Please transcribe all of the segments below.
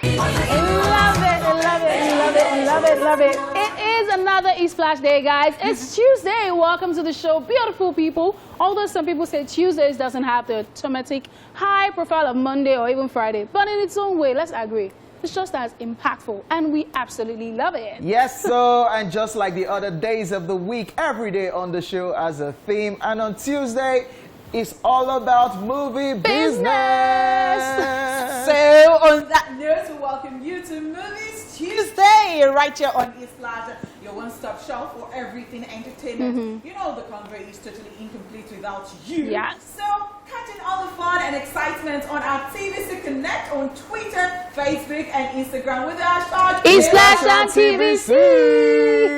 Love it, love it, love it, love it, love it. It is another ESplash day, guys. It's Tuesday. Welcome to the show, beautiful people. Although some people say Tuesdays doesn't have the automatic high profile of Monday or even Friday, but in its own way, let's agree. It's just as impactful, and we absolutely love it. Yes, so, and just like the other days of the week, every day on the show has a theme, and on Tuesday, it's all about movie business. So, on that note, we welcome you to Movies Tuesday, right here on ESplash, your one-stop shop for everything entertainment. You know the convo is totally incomplete without you. Yes. So, catching all the fun and excitement on our TVC Connect on Twitter, Facebook, and Instagram with the hashtag ESplash on TVC.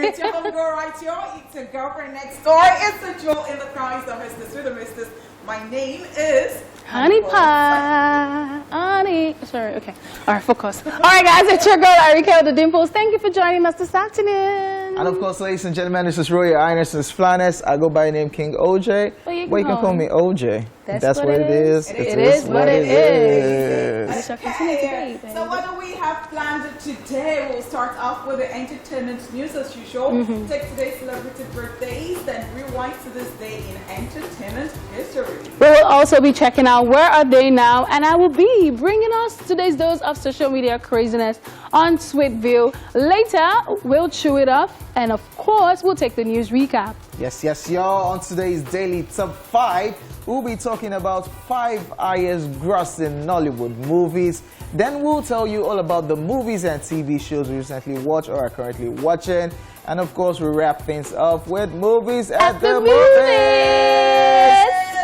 It's your homegirl right here. It's your girlfriend next door. It's the jewel in the crown. It's the hostess with the misters. My name is Honey Pie. Honey. Sorry, okay. All right, focus. All right, guys, it's your girl, Erika with the Dimples. Thank you for joining us this afternoon. And of course, ladies and gentlemen, this is Royal Highness Flannis. I go by the name King OJ. But you can call me OJ. That's what it is. It is what it is. So what do we have planned today? We'll start off with the entertainment news as usual. Take today's celebrity birthdays, then rewind to this day in entertainment history. We will also be checking out where are they now, and I will be bringing us today's dose of social media craziness on Sweet View. Later, we'll chew it up, and of course, we'll take the news recap. Yes, y'all. On today's Daily Top 5, we'll be talking about 5 highest grossing Nollywood movies. Then we'll tell you all about the movies and TV shows we recently watched or are currently watching. And of course, we wrap things up with movies at the movies.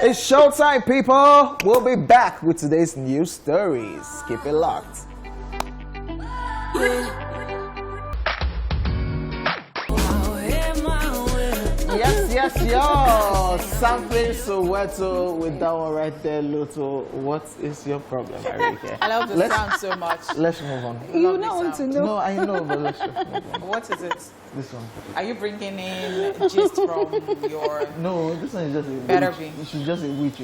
It's showtime, people. We'll be back with today's news stories. Keep it locked. Yes, y'all. Something Soweto with that one right there, Luto. What is your problem, Erika? I love the sound so much. Let's move on. You don't want to know. No, I know, but let's just move on. What is it? This one. Are you bringing in gist from your... No, this one is just a Better witch. be. It's just a witch.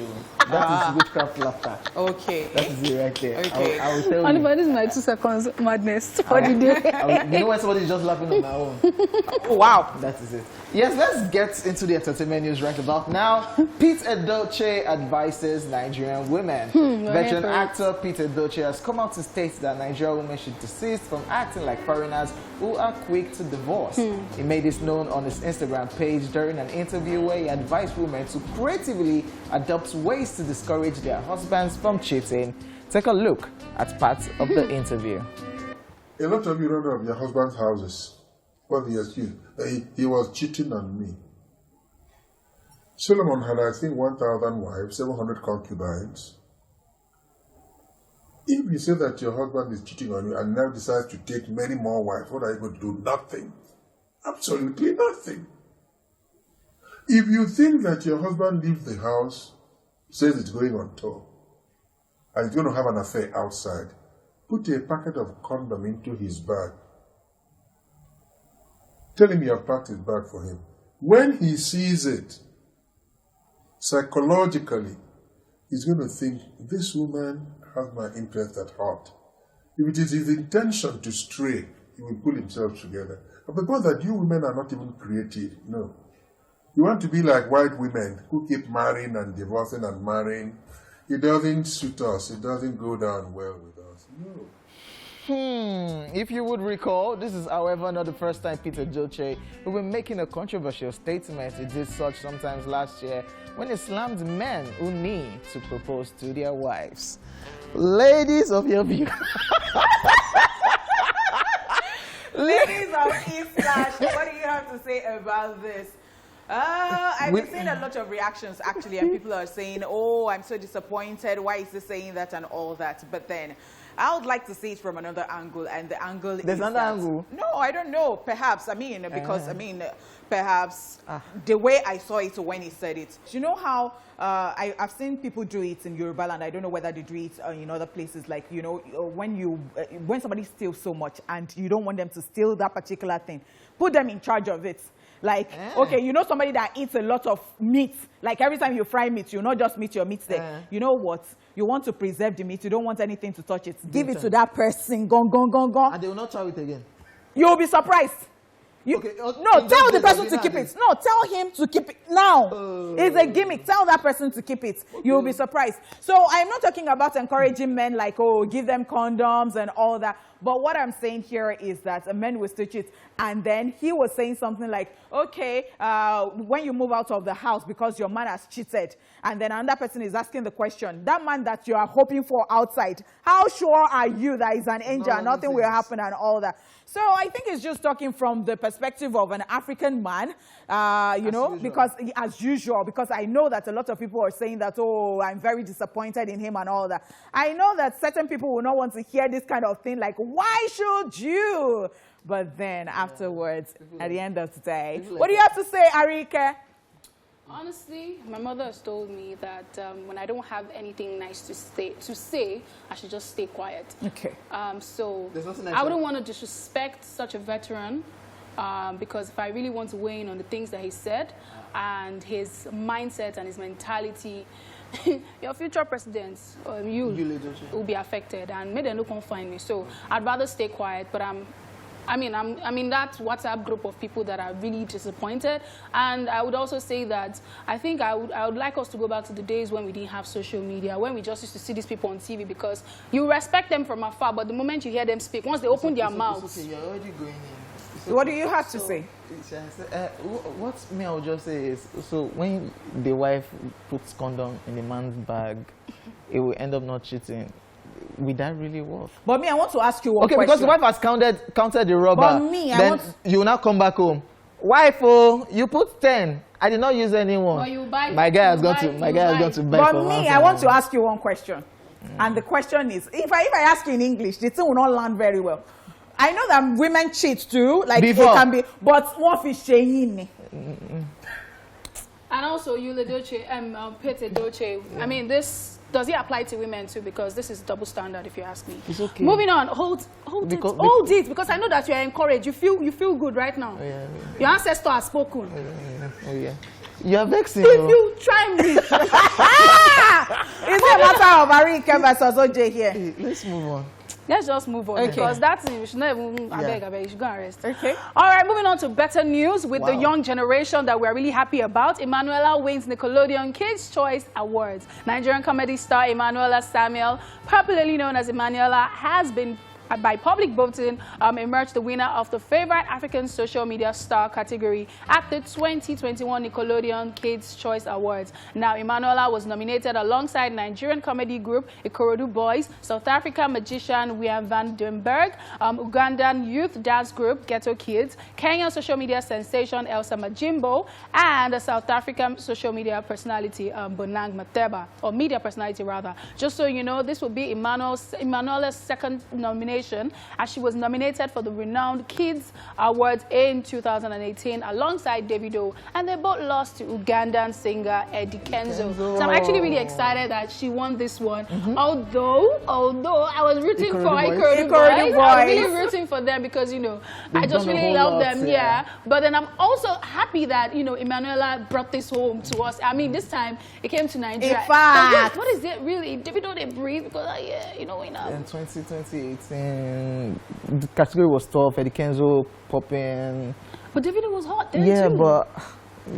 That is witchcraft laughter. Okay. That is it right there. Okay. I will tell Only you. but this is my 2 seconds madness. What did you do? You know when somebody's just laughing on their own? Oh, wow. That is it. Yes, let's get into the entertainment news right about now. Pete Edochie advises Nigerian women. Veteran actor Pete Edochie has come out to state that Nigerian women should desist from acting like foreigners who are quick to divorce. He made this known on his Instagram page during an interview where he advised women to creatively adopt ways to discourage their husbands from cheating. Take a look at part of the interview. A lot of you run out of your husband's houses. What the excuse? He was cheating on me. Solomon had, I think, 1,000 wives, 700 concubines. If you say that your husband is cheating on you and now decides to take many more wives, what are you going to do? Nothing. Absolutely nothing. If you think that your husband leaves the house, says it's going on tour, and he's going to have an affair outside, put a packet of condom into his bag. Tell him you have packed his bag for him. When he sees it, psychologically, he's going to think, this woman has my interest at heart. If it is his intention to stray, he will pull himself together. But because that you women are not even creative, no. You want to be like white women who keep marrying and divorcing and marrying. It doesn't suit us. It doesn't go down well with us. No. If you would recall, this is, however, not the first time Pete Edochie will be making a controversial statement. He did such sometimes last year when he slammed men who need to propose to their wives. Ladies of your view. Ladies of ESplash, what do you have to say about this? I've been seeing a lot of reactions actually, and people are saying, oh, I'm so disappointed. Why is he saying that and all that? But then I would like to see it from another angle, and the angle is another angle? No, I don't know. Perhaps, because, perhaps the way I saw it when he said it. You know how I've seen people do it in Yoruba land. I don't know whether they do it in other places. Like, you know, when somebody steals so much and you don't want them to steal that particular thing, put them in charge of it. Like, okay, you know somebody that eats a lot of meat. Like every time you fry meat, you not just meat your meat there. You know what? You want to preserve the meat. You don't want anything to touch it. Give it to that person. Gone. And they will not chow it again. You'll be surprised. No, tell the person to keep it. No, tell him to keep it now. It's a gimmick. Tell that person to keep it. Okay. You'll be surprised. So I'm not talking about encouraging men like, oh, give them condoms and all that. But what I'm saying here is that a man will still cheat. And then he was saying something like, okay, when you move out of the house because your man has cheated, and then another person is asking the question, that man that you are hoping for outside, how sure are you that he's an angel and nothing will happen and all that? So I think it's just talking from the perspective of an African man, you know, because as usual, because I know that a lot of people are saying that, oh, I'm very disappointed in him and all that. I know that certain people will not want to hear this kind of thing, like, why should you? But then afterwards, at the end of the day, what do you have to say, Arike? Honestly, my mother has told me that when I don't have anything nice to say, I should just stay quiet. Okay. So I wouldn't want to disrespect such a veteran because if I really want to weigh in on the things that he said and his mindset and his mentality, your future presidents, you will be affected, and maybe they don't confine me. So I'd rather stay quiet, but I'm in that WhatsApp group of people that are really disappointed. And I would also say that I think I would like us to go back to the days when we didn't have social media, when we just used to see these people on TV, because you respect them from afar, but the moment you hear them speak, once they open their mouths. Okay, you're already going in. What do you have to say? What me I would just say is, so when the wife puts condom in the man's bag, it will end up not cheating. Will that really work? But me, I want to ask you one question. Okay, because the wife has counted the rubber. But me, then you will now come back home. Wife, oh, you put 10. I did not use anyone. My guy has gone to bed. But me, I want to ask you one question. And the question is, if I ask you in English, the thing will not land very well. I know that women cheat too, like it can be, but what is saying? And also, Yule Doce, Pete Doce. I mean, this does it apply to women too? Because this is double standard, if you ask me. It's okay. Moving on, hold it, because I know that you are encouraged. You feel good right now. Oh, yeah. Your ancestor has spoken. Oh yeah. You are vexing. If you try me, it's a matter of Arike versus OJ here. Hey, let's move on. Let's just move on, because that thing we should not even. I beg, you should go and rest. Okay. All right, moving on to better news with the young generation that we're really happy about. Emmanuella wins Nickelodeon Kids' Choice Awards. Nigerian comedy star Emmanuella Samuel, popularly known as Emmanuella, has been, by public voting, emerged the winner of the favorite African social media star category at the 2021 Nickelodeon Kids' Choice Awards. Now, Emmanuella was nominated alongside Nigerian comedy group Ikorodu Boys, South African magician William Van Den Berg, Ugandan youth dance group Ghetto Kids, Kenyan social media sensation Elsa Majimbo, and a South African social media personality Bonang Mateba, or media personality rather. Just so you know, this will be Emmanuella's second nomination, as she was nominated for the renowned Kids Awards in 2018 alongside Davido, and they both lost to Ugandan singer Eddie Kenzo. So I'm actually really excited that she won this one. Although I was rooting for Ikorodu Boys. I was really rooting for them because, you know, I just really love them. Yeah. But then I'm also happy that, you know, Emmanuella brought this home to us. I mean, this time it came to Nigeria. In fact, what is it really? Davido they breathe because you know, we know. In 2018, the category was tough. Eddie Kenzo popping. But Davido was hot then too. But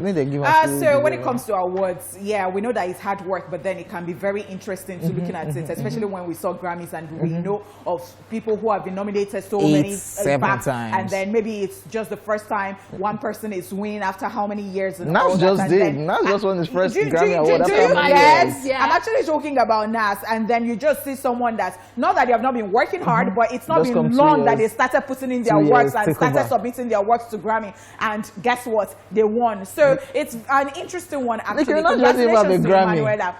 when they give us so when it comes to awards, we know that it's hard work, but then it can be very interesting to looking at it, especially when we saw Grammys and we know of people who have been nominated so many times, and then maybe it's just the first time one person is winning after how many years. And Nas just did. Nas just won his first Grammy award. Yes, I'm actually joking about Nas, and then you just see someone that's not that they have not been working hard, but it's not been long that they started putting in their works and started submitting their works to Grammy, and guess what? They won. So it's an interesting one, actually. Congratulations to Emmanuella.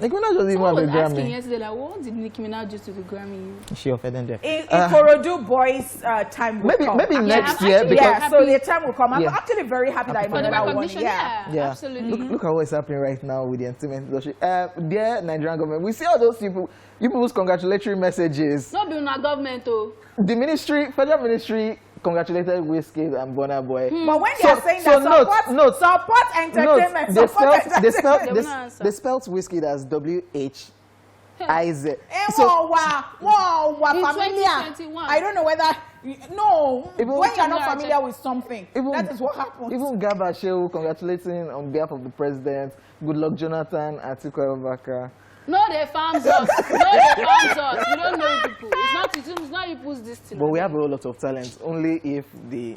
Nicki Minaj doesn't even have a Grammy. Asking yesterday, like, what did Nicki Minaj do to the Grammy? She offended them. Ikorodu Boys' time will come. Maybe next year. So the time will come. I'm actually very happy that Emmanuella won. Yeah, absolutely. Look at what's happening right now with the entertainment industry. Dear Nigerian government, we see all those people, you people's congratulatory messages. Not being our government, though. The ministry, federal ministry, congratulated Wizkid and Burna Boy. But when they are saying that support entertainment, they spelled Wizkid as W-H-I-Z. Familiar. I don't know whether when you're not familiar with something, that is what happens. Even Garba Shehu congratulating on behalf of the president. Good luck, Jonathan, Atiku Abubakar. No, they farms us. No, they farms us. We don't know people. It's not people's destiny. But we have a whole lot of talent. Only if the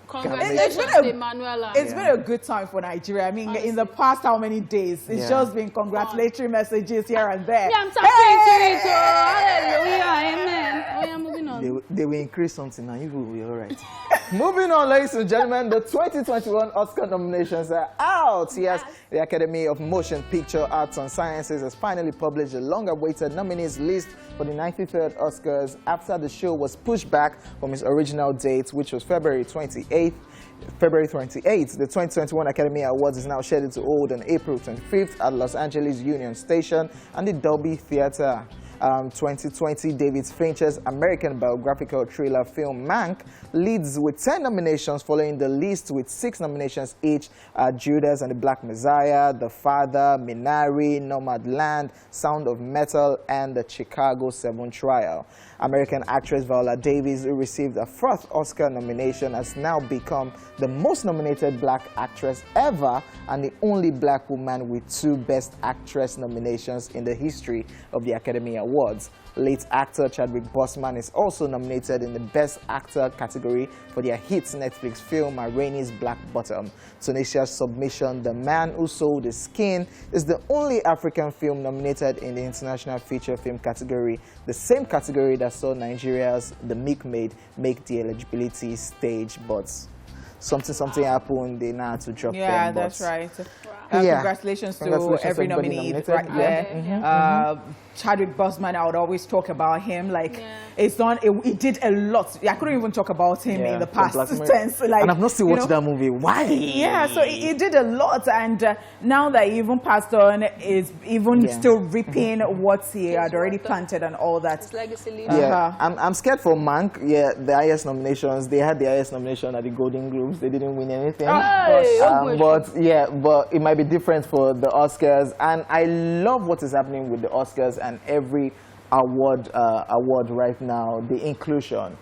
Congratulations to Emmanuella. It's been a good time for Nigeria. I mean, honestly, in the past how many days? It's just been congratulatory messages here and there. Yeah, I'm tapping into it. Hallelujah, amen. Oh, yeah, moving on. They will increase something and you will be all right. Moving on, ladies and gentlemen, the 2021 Oscar nominations are out. Yes, the Academy of Motion Picture Arts and Sciences has finally published a long-awaited nominees list for the 93rd Oscars after the show was pushed back from its original date, which was February 28th. The 2021 Academy Awards is now scheduled to hold on April 25th at Los Angeles Union Station and the Dolby Theatre. 2020 David Fincher's American biographical thriller film Mank leads with 10 nominations, following the list with 6 nominations each: Judas and the Black Messiah, The Father, Minari, Nomadland, Sound of Metal, and the Chicago 7 Trial. American actress Viola Davis, who received a 4th Oscar nomination, has now become the most nominated black actress ever and the only black woman with 2 Best Actress nominations in the history of the Academy Awards. Late actor Chadwick Boseman is also nominated in the Best Actor category for their hit Netflix film Ma Rainey's Black Bottom. Tunisia's Submission, The Man Who Sold His Skin, is the only African film nominated in the International Feature Film category, the same category that saw Nigeria's The Milkmaid make the eligibility stage, but something happened. They now had to drop them. Yeah, that's right. Congratulations to every nominee right there. Chadwick Boseman, I would always talk about him. Like, it's done. It did a lot. I couldn't even talk about him in the past tense. Like, and I've not still watched that movie. Why? Yeah, so he did a lot, and now that he even passed on, is even still reaping what he had already planted and all that. His legacy. Yeah, I'm scared for Mank. Yeah, the highest nominations. They had the highest nomination at the Golden Globes. They didn't win anything. But it might be different for the Oscars, and I love what is happening with the Oscars and every award right now. The inclusion.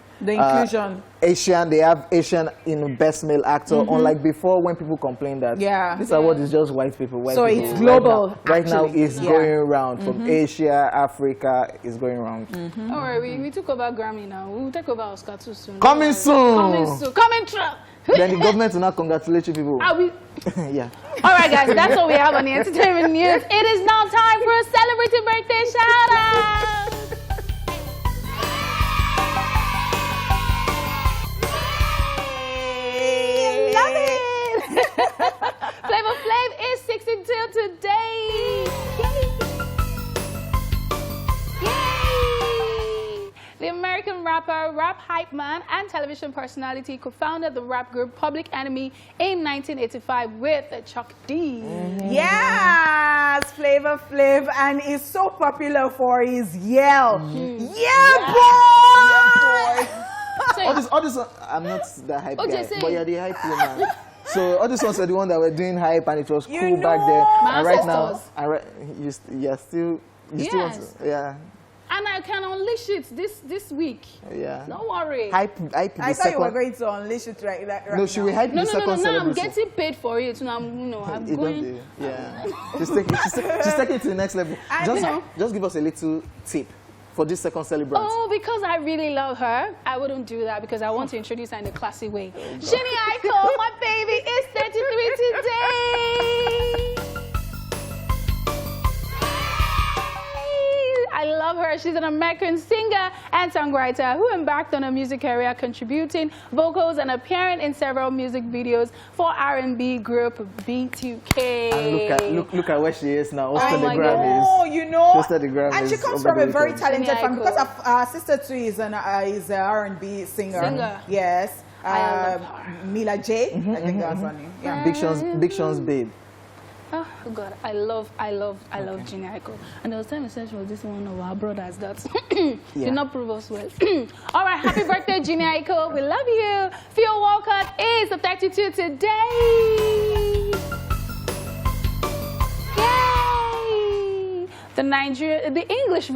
Asian, they have Asian in Best Male Actor, unlike before when people complain that this award is just white people. It's global. Right now it's going around from Asia, Africa, is going around. Don't worry, we took over Grammy now. We'll take over Oscar too soon. Coming soon. Coming true. Then the government will not congratulate you people. Yeah. All right, guys, that's all we have on the entertainment news. It is now time for a celebrity birthday shout out. Love it. Flavor Flav is 62 today. Yay! The American rapper, rap hype man, and television personality co-founded the rap group Public Enemy in 1985 with Chuck D. Yes, Flavor Flav, and is so popular for his yell. Yeah, boy! All this, I'm not the hype guy, but you're the hype woman. So all these ones are the ones that were doing hype, and it was cool back there. And right now, you still want to, And I can unleash it this week. Yeah. Don't worry. I thought you were going to unleash it right no, should we hype the second No, I'm getting paid for it. No, I'm going. Just take it to the next level. Just give us a little tip for this second celebrant. Oh, because I really love her. I wouldn't do that because I want to introduce her in a classy way. Jenny Aiko, my baby, is 33 today. I love her. She's an American singer and songwriter who embarked on a music career, contributing vocals and appearing in several music videos for R&B group B2K. And look at where she is now. Oh my God! You know, and she comes from a very talented family because her sister too is an R&B singer. Yes. I love her. Mila J. I think that's her name. Big Sean's babe. Oh God, I love Genie Aiko. And there was time she was this one of our brothers that did not prove us well. All right, happy birthday, Genie Aiko. We love you. Theo Walcott is a 32 today. Yay! The English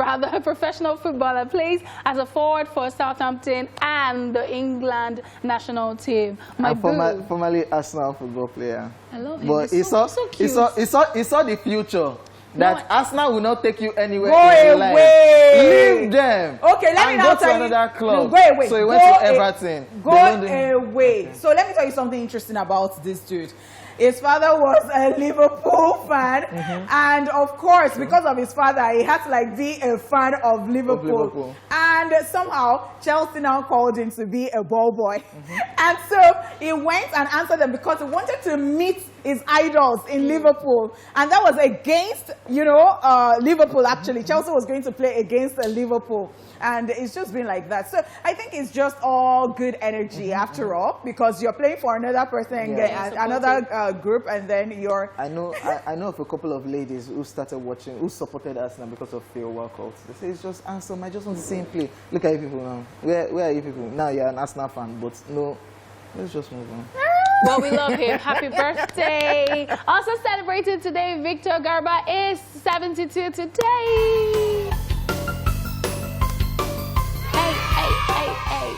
professional footballer plays as a forward for Southampton and the England national team. Formerly Arsenal football player. I love him. But He's so cute. he saw the future. That Arsenal will not take you anywhere. Go away. Leave them. Okay, let me now tell you. Go to another club. Go away. So he went to Everton. Go away. So let me tell you something interesting about this dude. His father was a Liverpool fan, and of course, because of his father, he had to like be a fan of Liverpool. And somehow, Chelsea now called him to be a ball boy. And so he went and answered them because he wanted to meet his idols in Liverpool. And that was against, Liverpool actually. Chelsea was going to play against Liverpool. And it's just been like that. So I think it's just all good energy after all, because you're playing for another person, another group, and then you're... I know of a couple of ladies who started watching, who supported Arsenal because of Theo Walcott. They say, it's just handsome, I just want to see him play. Look at you people now. Where are you people? Now you're an Arsenal fan, but no, let's just move on. Well, we love him. Happy birthday. Also celebrated today, Victor Garba is 72 today. Hey.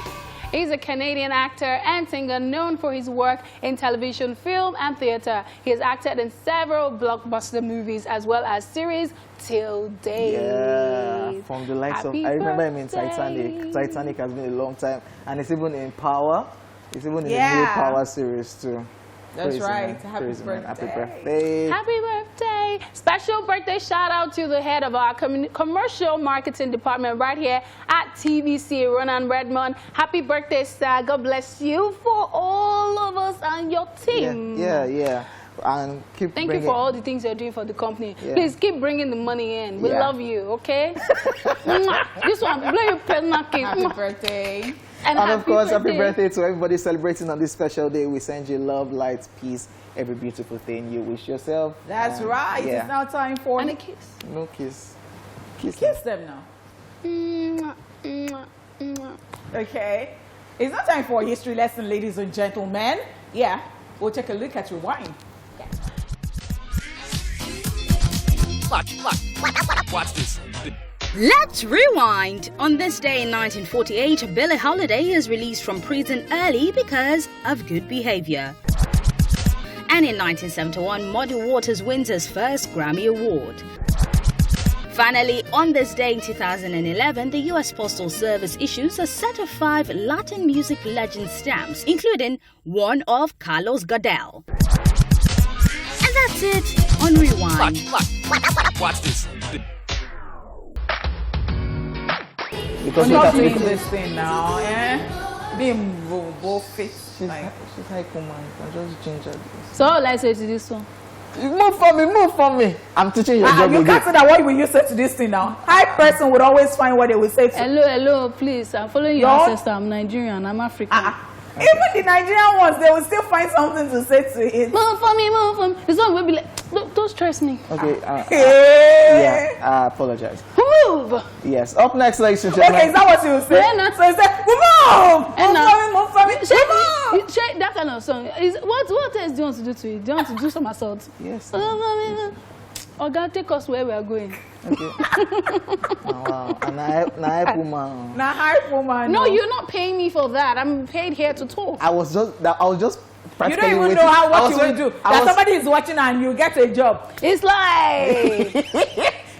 He's a Canadian actor and singer known for his work in television, film, and theater. He has acted in several blockbuster movies as well as series till date. Yeah, from the likes of... I remember him in Titanic. Titanic has been a long time. And it's even in Power. It's even in the new Power series too. That's right. Happy birthday. Happy birthday. Special birthday shout out to the head of our commercial marketing department right here at TVC, Ronan Redmond. Happy birthday, sir. God bless you for all of us and your team. Yeah. And thank you for all the things you're doing for the company. Please keep bringing the money in. We love you, okay? This one, blow your personal cake. Happy birthday. And of course, happy birthday to everybody celebrating on this special day. We send you love, light, peace, every beautiful thing you wish yourself. That's right. It's now time for... And a kiss. No kiss. Kiss them now. Okay. It's not time for a history lesson, ladies and gentlemen. Yeah. We'll take a look at Rewind. Watch this. Let's rewind. On this day in 1948, Billie Holiday is released from prison early because of good behavior. And in 1971, Muddy Waters wins his first Grammy Award. Finally, on this day in 2011, the U.S. Postal Service issues a set of 5 Latin music legend stamps, including one of Carlos Gardel. And that's it on Rewind. Watch this. Because we're not doing this thing now, being both fit. She's like, woman, I just ginger this. So all I say to this one? Move for me. I'm teaching your job. You can't say that. What will you say to this thing now? High person would always find what they will say to. Hello, please. I'm following your ancestor. I'm Nigerian. I'm African. Even the Nigerian ones, they will still find something to say to it. Move for me. This one will be like, don't stress me. Okay. I apologize. Move. Yes. Up next, ladies and gentlemen. Okay, is that what you will say? So you say, move for me. Shake that kind of song. What else do you want to do to it? Do you want to do some assault? Yes. Or God, take us where we are going. Okay. Wow. Na hype woman. No, you're not paying me for that. I'm paid here to talk. I was just you don't even know what you will do. That somebody is watching and you get a job. It's like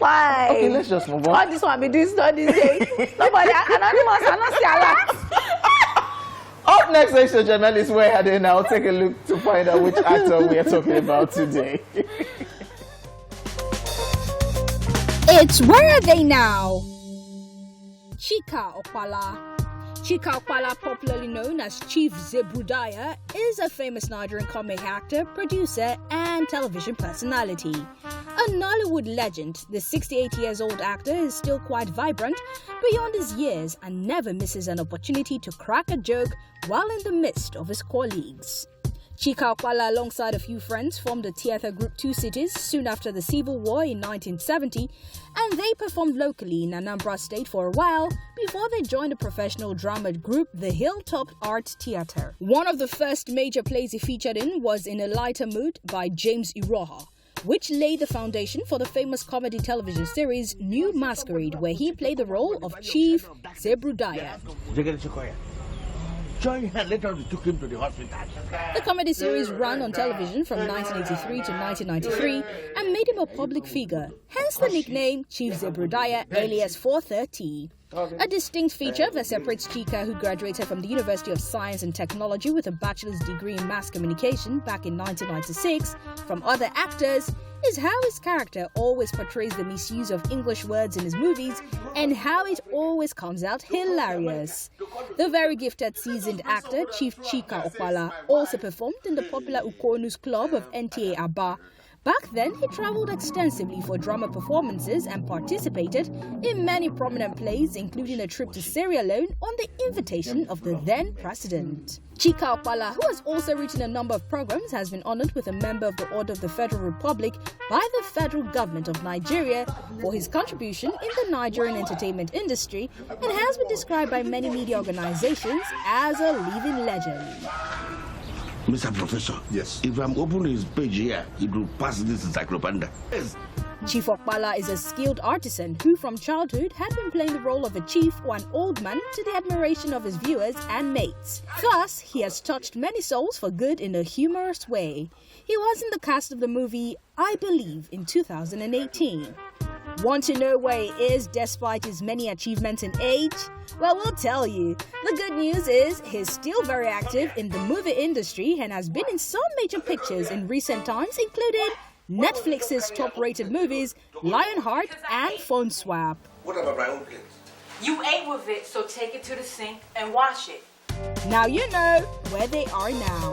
why? Okay, let's just move on. All this one be doing studies day. Nobody anonymous, I not see a lot. Up next, ladies and gentlemen, is where heading now. Take a look to find out which actor we are talking about today. It's Where Are They Now? Chika Opala. Chika Opala, popularly known as Chief Zebudaya, is a famous Nigerian comic actor, producer, and television personality. A Nollywood legend, the 68-year-old actor is still quite vibrant beyond his years and never misses an opportunity to crack a joke while in the midst of his colleagues. Chika Okwala, alongside a few friends, formed the theatre group Two Cities soon after the Civil War in 1970, and they performed locally in Anambra State for a while before they joined the professional drama group The Hilltop Art Theatre. One of the first major plays he featured in was In a Lighter Mood by James Iroha, which laid the foundation for the famous comedy television series New Masquerade, where he played the role of Chief Zebrudaya. The comedy series ran on television from 1983 to 1993 and made him a public figure, hence the nickname Chief Zebrudaya alias 430. A distinct feature that separates Chika, who graduated from the University of Science and Technology with a bachelor's degree in mass communication back in 1996, from other actors, is how his character always portrays the misuse of English words in his movies and how it always comes out hilarious. The very gifted seasoned actor Chief Chika Okwala also performed in the popular Ukonu's Club of NTA Aba. Back then, he traveled extensively for drama performances and participated in many prominent plays, including a trip to Sierra Leone on the invitation of the then president. Chika Okwala, who has also written a number of programs, has been honored with a Member of the Order of the Federal Republic by the federal government of Nigeria for his contribution in the Nigerian entertainment industry and has been described by many media organizations as a living legend. Mr. Professor, yes. If I'm opening his page here, it will pass this encyclopedia. Yes. Chief Okwala is a skilled artisan who from childhood had been playing the role of a chief or an old man to the admiration of his viewers and mates. Thus, he has touched many souls for good in a humorous way. He was in the cast of the movie I Believe in 2018. Want to know where he is despite his many achievements in age? Well, we'll tell you. The good news is he's still very active in the movie industry and has been in some major pictures in recent times, including Netflix's top-rated movies Lionheart and Phone Swap. What about my own plate? You ate with it, so take it to the sink and wash it. Now you know where they are now.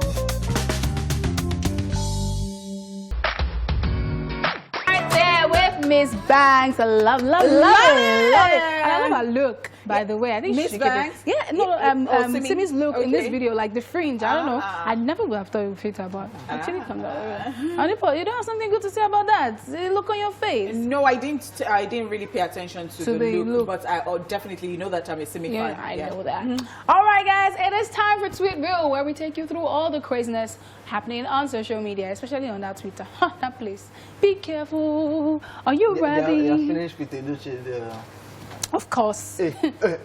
Miss Banks, I love it. I love her look, by the way. I think Miss she should Banks? get it. Yeah, no, Simi's look in this video, like the fringe. I don't know. I never would have thought it would fit her, but actually comes out. Anipo, you don't have something good to say about that? The look on your face. No, I didn't really pay attention to the look, but I definitely, you know that I'm a Simi fan. I know that. All right, guys, it is time for Tweetville, where we take you through all the craziness happening on social media, especially on that Twitter. That place. Be careful. Are you ready? You're finished with the Of course.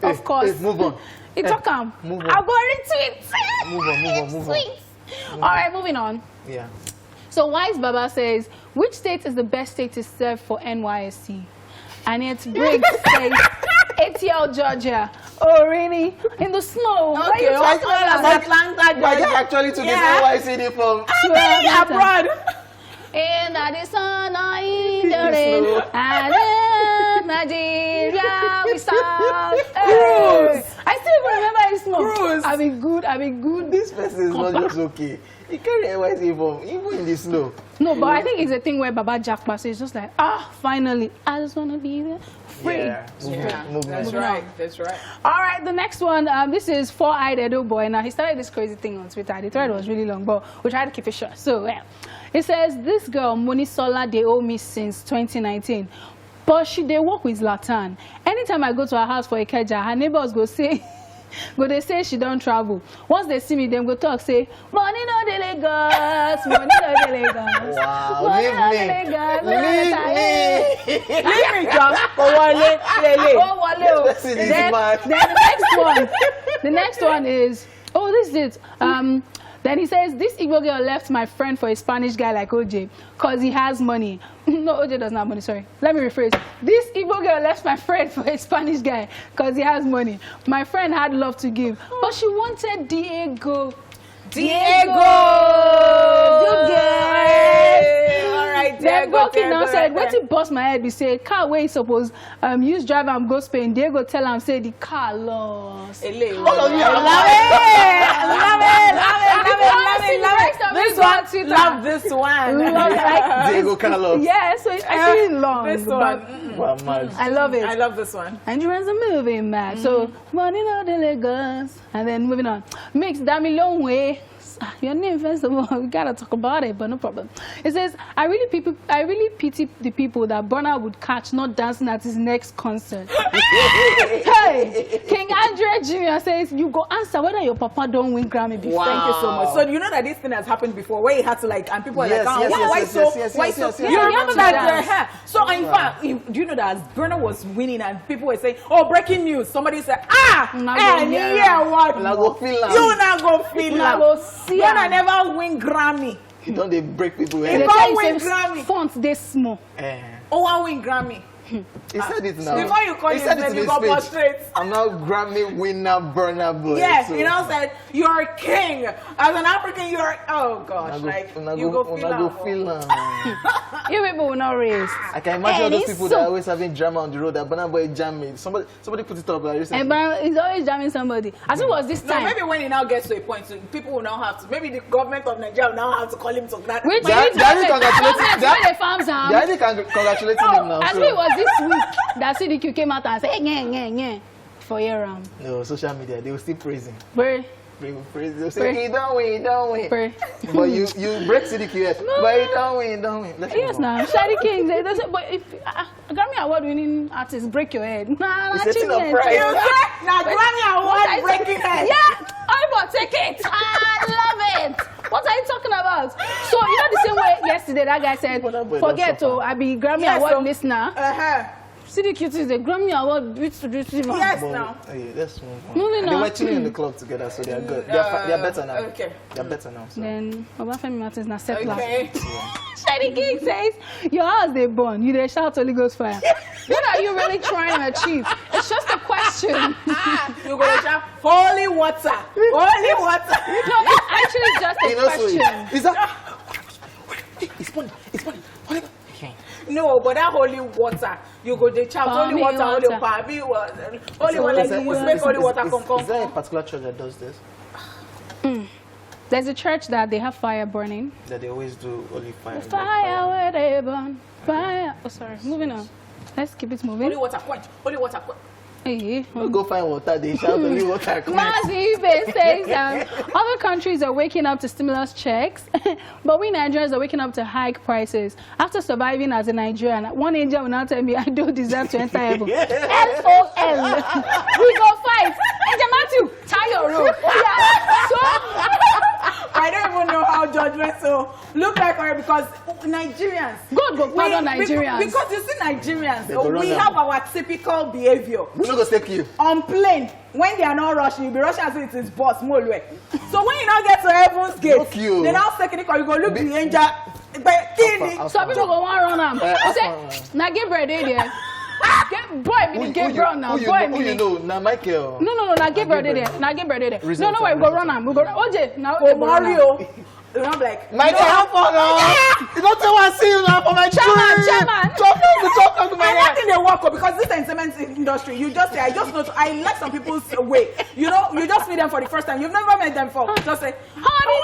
Of course. Move on. It's okay. Move on. I'll go retweet. Move on. All right, moving on. Yeah. So Wise Baba says, which state is the best state to serve for NYSC? And it's Briggs says, ATL, Georgia. Oh, really? In the snow? Okay, Atlanta, I actually took his NYCD from abroad. In the sun, in the rain, and in Nigeria, we serve. I still remember his snow. I mean good. This person is not just okay. He carry NYC from even in the snow. No, but I think it's a thing where Baba Jackpa says just like, finally, I just want to be there. Free. Yeah. That's right. All right, the next one, this is Four-Eyed Edo Boy. Now, he started this crazy thing on Twitter. The thread was really long, but we tried to keep it short. So, yeah. It says, this girl, Monisola, they owe me since 2019. But they work with Zlatan. Anytime I go to her house for a Ikeja, her neighbors go say, they say she don't travel. Once they see me, them go talk, say, money no de Lagos, money no de Lagos. Wow, money no de Lagos. Leave me, come. The next one is, this is it. Then he says, this Igbo girl left my friend for a Spanish guy like OJ because he has money. No, OJ doesn't have money, sorry. Let me rephrase. This Igbo girl left my friend for a Spanish guy because he has money. My friend had love to give, but she wanted Diego. Good girl. All right, Then Goki now said, what if boss my head? We say, car where he suppose use driver and go Spain. Diego tell him, say the car lost. Love this one. Diego kind of lost. Yeah, so it's actually long. This one. I love it. I love this one. Nigerians are moving mad. So, money no de Lagos. And then moving on. Mix Dami long way. Your name, first of all, we gotta talk about it, but no problem. It says, I really pity the people that Burna would catch not dancing at his next concert. Hey, King Andre Jr. says, you go answer whether your papa don't win Grammy before. Wow. Thank you so much. So you know that this thing has happened before, where he had to like, and people are like, why so? You remember that? So in fact, do you know that Burna was winning and people were saying, oh, breaking news. Somebody said, what? You not go feel Burna never win Grammy. You don't they break people head. They don't win Grammy. Font this small. Oh, I win Grammy. He said it now. Before you call his name, you got prostrate. I'm not Grammy winner, Burna Boy. Yes, so. You know, said you're a king. As an African, you're oh gosh, you go feel. You people will not raise. I can imagine all those people that are always having drama on the road. That Burna Boy jamming. Somebody put it up like recently. And Burna is always jamming somebody. As it was this time. No, maybe when he now gets to a point, people will now have to. Maybe the government of Nigeria will now have to call him to that. Which government? They congratulating him now. As it was this week that CDQ came out and said, yeah, for your round. No, social media, they will still praise him. Pray. They'll say, he don't win. Pray. But you break CDQ, yes. But he don't win. Yes, now. Shady King, they say, but if Grammy Award winning artist break your head. Nah, it's a of pride. Now Grammy Award breaking head. Yeah, I take it. I love it. What are you talking about? So, you know the same way yesterday that guy said, forget to, I be Grammy Award listener. CDQ is the Grammy Award beats to this. Yes, now. That's moving on. They were chilling in the club together, so they are good. They are better now. Okay. They are better now. So. Then, Obafemi Martins now set last. Okay. Shady King says, your house they burn. You they shout Holy Ghost fire. What are you really trying to achieve? It's just a question. You're going to shout holy water. Holy water. No, it's actually just a question. Is that? It's funny. No, but that holy water, you go to chant holy water, holy water. Holy water, like you make holy water come. Is there a particular church that does this? There's a church that they have fire burning. That they always do holy fire. Fire where they burn. Fire. Oh, sorry. Moving on. Let's keep it moving. Holy water quench. Holy water quench. Hey. We'll go find water. They shout holy water quench. Massive says other countries are waking up to stimulus checks, but we Nigerians are waking up to hike prices. After surviving as a Nigerian, one angel will now tell me I don't deserve to enter heaven. LOL. We go fight. Angel Matthew, tie your rope. Yeah. So I don't even know how judgment so look like her because Nigerians. Good, but pardon Nigerians. Because you see Nigerians, we have our typical behavior. We're not going to take you. On plane, when they are not rushing, you'll be rushing as if it is boss, Molwe. So when you now get to Heaven's Gate, they now second it, you go look the angel. Some people go one run am. I say, now get bread there. Boy, me get brown now. Boy, me. You know, now Michael. No, now get bread there. Now get bread there. No, we go run am. We go. OJ, now Mario. I'm like, Michael, help on You don't want to see you now for my chairman. Talk to my head. I think they work up because this entertainment industry, you just say, I like some people's way. You know, you just meet them for the first time. You've never met them before. Just say, how are you?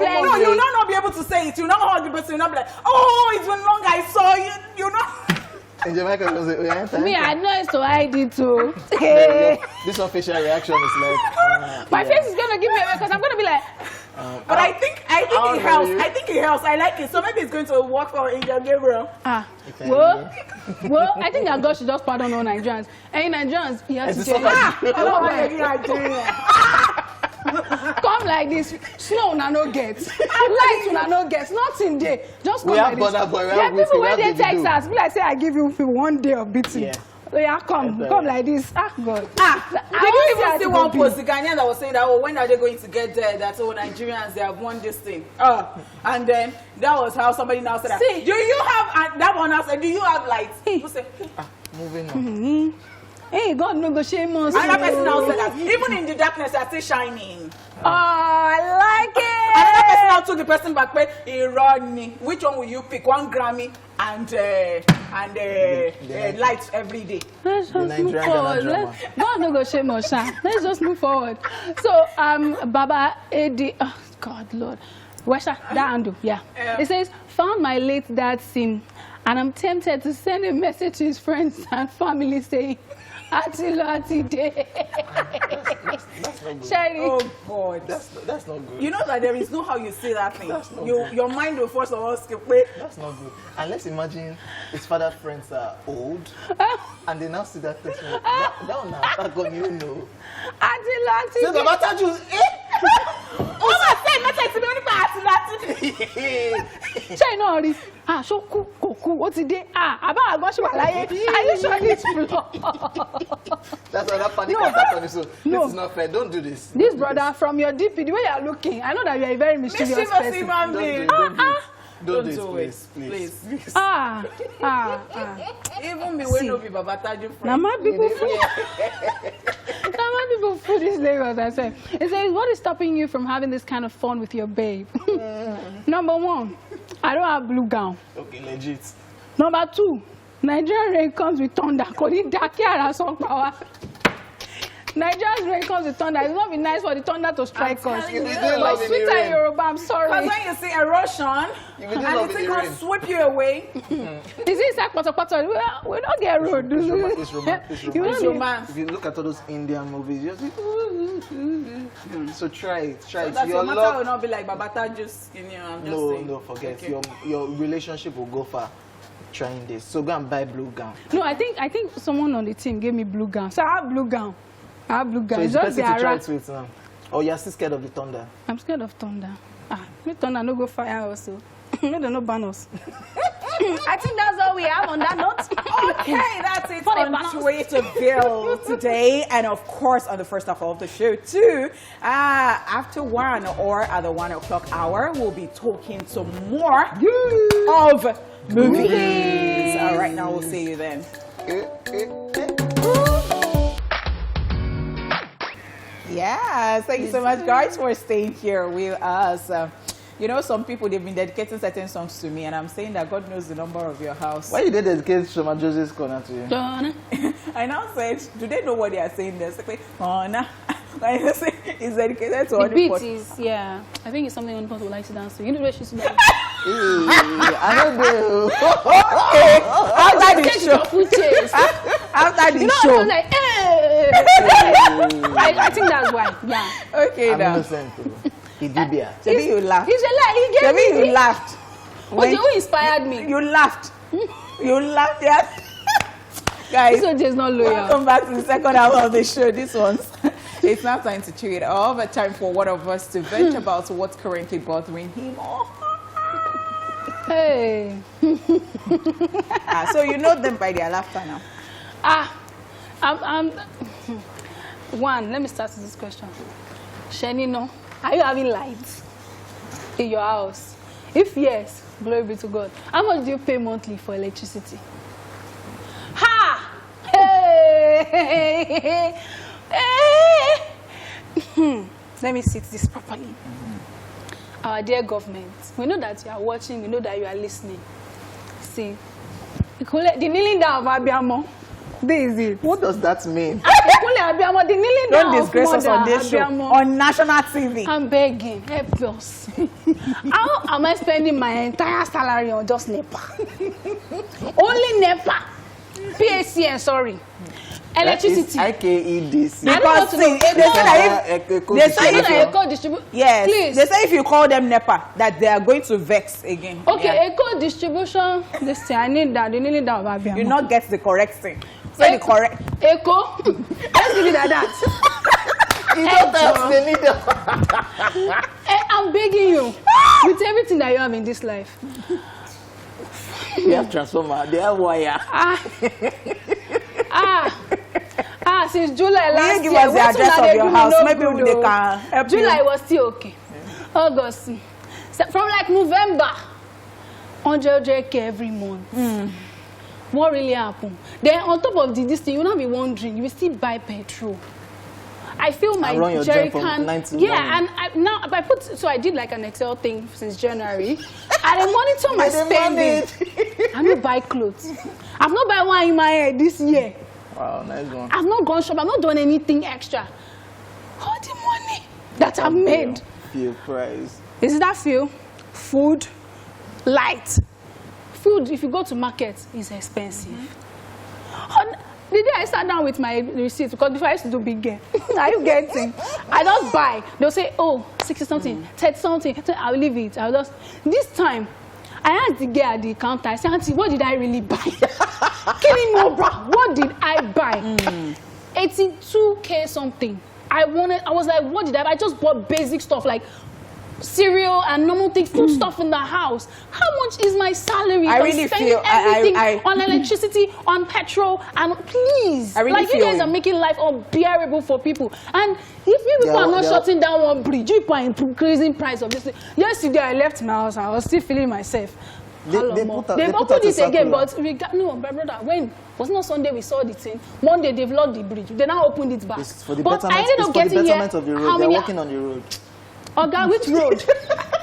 No, you'll not be able to say it. You'll not hug the person. You'll not be like, oh, it's been long I saw you. You know. And Jamaica goes, me, I know it's to hide it too. This one facial reaction is like, my face is gonna give me away because I'm gonna be like. But I think it helps. I think it helps. I like it. So maybe it's going to work for Angel Gabriel. Well, I think that God should just pardon all Nigerians. Any Nigerians, he has to say, I don't want to be Nigerian. Come like this, snow una no get, light una no get, nothing there. Just come like this. Yeah, people when they Texas, be like say I give you 1 day of beating. Yeah. So yeah, come like this. God. Did you even see one post, the Ghanaian that was saying that, when are they going to get there? That Nigerians, they have won this thing. And then that was how somebody now said that. Do you have, that one now said, do you have lights? People say, moving on. Hey, God no go shame us. Another person now said that. Even in the darkness, they are still shining. Oh, I like it. Another person now took the person back, but he running. Which one will you pick? 1 Grammy and lights every day. Let's just move forward. God no go shame us. Let's just move forward. So, Baba Eddie, oh God, Lord. Wesha, that handle, yeah. It says, found my late dad's sim, and I'm tempted to send a message to his friends and family saying, Ati day. That's not good. Sherry. Oh God. That's not good. You know that there is no how you say that thing. That's not Your mind will first of all skip it. That's not good. And let's imagine his father's friends are old, and they now see that person. That one now, God, you know. Ati So the matter just Sherry no hurry. So cool. What's the day? About what you are you sure this That's why that panic attack on you. So this is not fair. Don't do this. This brother, from your DP, the way you are looking, I know that you are a very mischievous person. Human being. Don't do it, please. Even me when no be Babataju friend. Now my people food this Lagos, I say. It says, what is stopping you from having this kind of fun with your babe? Number one, I don't have blue gown. Okay, legit. Number two, Nigerian rain comes with thunder. Nigeria's rain comes with thunder. It's not be nice for the thunder to strike us. But sweeter Yoruba, I'm sorry. Because when you see erosion, and it can sweep you away. Is it like pata? We don't get road. It's romance. If you look at all those Indian movies, you just so try it. So that your matter will not be like Babata just, I'm just saying. No, forget. Okay. Your relationship will go far trying this. So go and buy blue gown. No, I think someone on the team gave me blue gown. So I have blue gown. So it's better to try it with now. Or you're still scared of the thunder? I'm scared of thunder. Me thunder no go fire also. No, they no ban us. I think that's all we have on that note. Okay, that's it on Twitter Bill today. And of course, on the first half of the show too. After 1 or at the 1 o'clock hour, we'll be talking some more of movies. All right, now we'll see you then. Yes, thank you so much, guys, for staying here with us. You know, some people, they've been dedicating certain songs to me, and I'm saying that God knows the number of your house. Why you did dedicate Shoma Joseph's Corner to you? I now said, do they know what they are saying there? It's like, Corner. It's dedicated to the beat is, yeah. I think it's something Onipot would like to dance to. You know where she's to dance? I don't know. After the show. After the show. I was like, I think that's why. Yeah. Okay, I'm now. innocent. Idibia. Maybe you laughed. He's a lie. Maybe you laughed. Who inspired me? You laughed. You laughed, yes. Guys, this one is not loyal. Welcome back to the second hour of the show. This one's. It's now time to chew it off. A time for one of us to vent about what's currently bothering him or her. Hey. So you know them by their laughter now. One, let me start with this question. Shenino, are you having lights in your house? If yes, glory be to God. How much do you pay monthly for electricity? Ha! Hey! Let me sit this properly. Our dear government, we know that you are watching, we know that you are listening. See, the kneeling down of Abiamo. This is it. What does that mean? The kneeling down. Don't disgrace us on this show. On national TV. I'm begging, help us. How am I spending my entire salary on just NEPA? Only NEPA. PACN, sorry. Electricity. IKEDC. Because they say Eco distribution. Yes. Please. They say if you call them NEPA, that they are going to vex again. Okay, yeah. Eco distribution. This thing, I need that. They need that. Baby. You not get the correct thing. Say the correct. Eco. Let's give it like that. You don't have the need. I'm begging you, with everything that you have in this life. They have transformer. They have wire. Since July last year, give us the address of your house. Maybe they can help July you. was still okay. August. So from like November, 100K every month. What really happened? Then on top of this thing, you will not be wondering, you will still buy petrol. I feel my jerry can. Yeah, and I did like an Excel thing since January. And I monitor my spending. I don't buy clothes. I've not buy one in my head this year. Wow, nice one. I've not gone shop. I've not done anything extra. All the money that I've made. Fuel price. Is that fuel? Food, light. Food, if you go to market, is expensive. the day I sat down with my receipts, because before I used to do big game, are you getting? I just buy. They'll say, oh, 60 something, 30 something. I'll leave it. I'll just. This time, I asked the girl at the counter. I said, Auntie, what did I really buy? Kidding me, bro. What did I buy? 82K something. I was like, what did I buy? I just bought basic stuff like cereal and normal things, food stuff in the house. How much is my salary? I really feel everything on electricity, on petrol, and please, I really like you guys are making life unbearable for people. And if you people are not shutting down one bridge, you people are increasing price of this thing. Yesterday I left my house, I was still feeling myself. They opened it again, but no, my brother, when was not Sunday we saw the thing. Monday they've locked the bridge. They now opened it back. It's for the but I ended up getting here. Of the road. They're working on the road. Oh God, which road?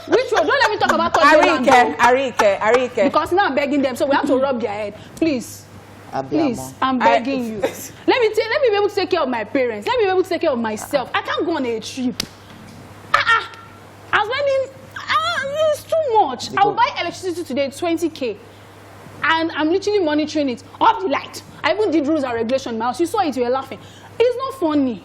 Which road? Don't let me talk about Arike. Because now I'm begging them, so we have to rub their head. Please. Please, I'm begging you. Let me be able to take care of my parents. Let me be able to take care of myself. I can't go on a trip. I'm spending. It's too much. I'll buy electricity today, 20K. And I'm literally monitoring it. Off the light. I even did rules and regulation in my house. You saw it, you were laughing. It's not funny.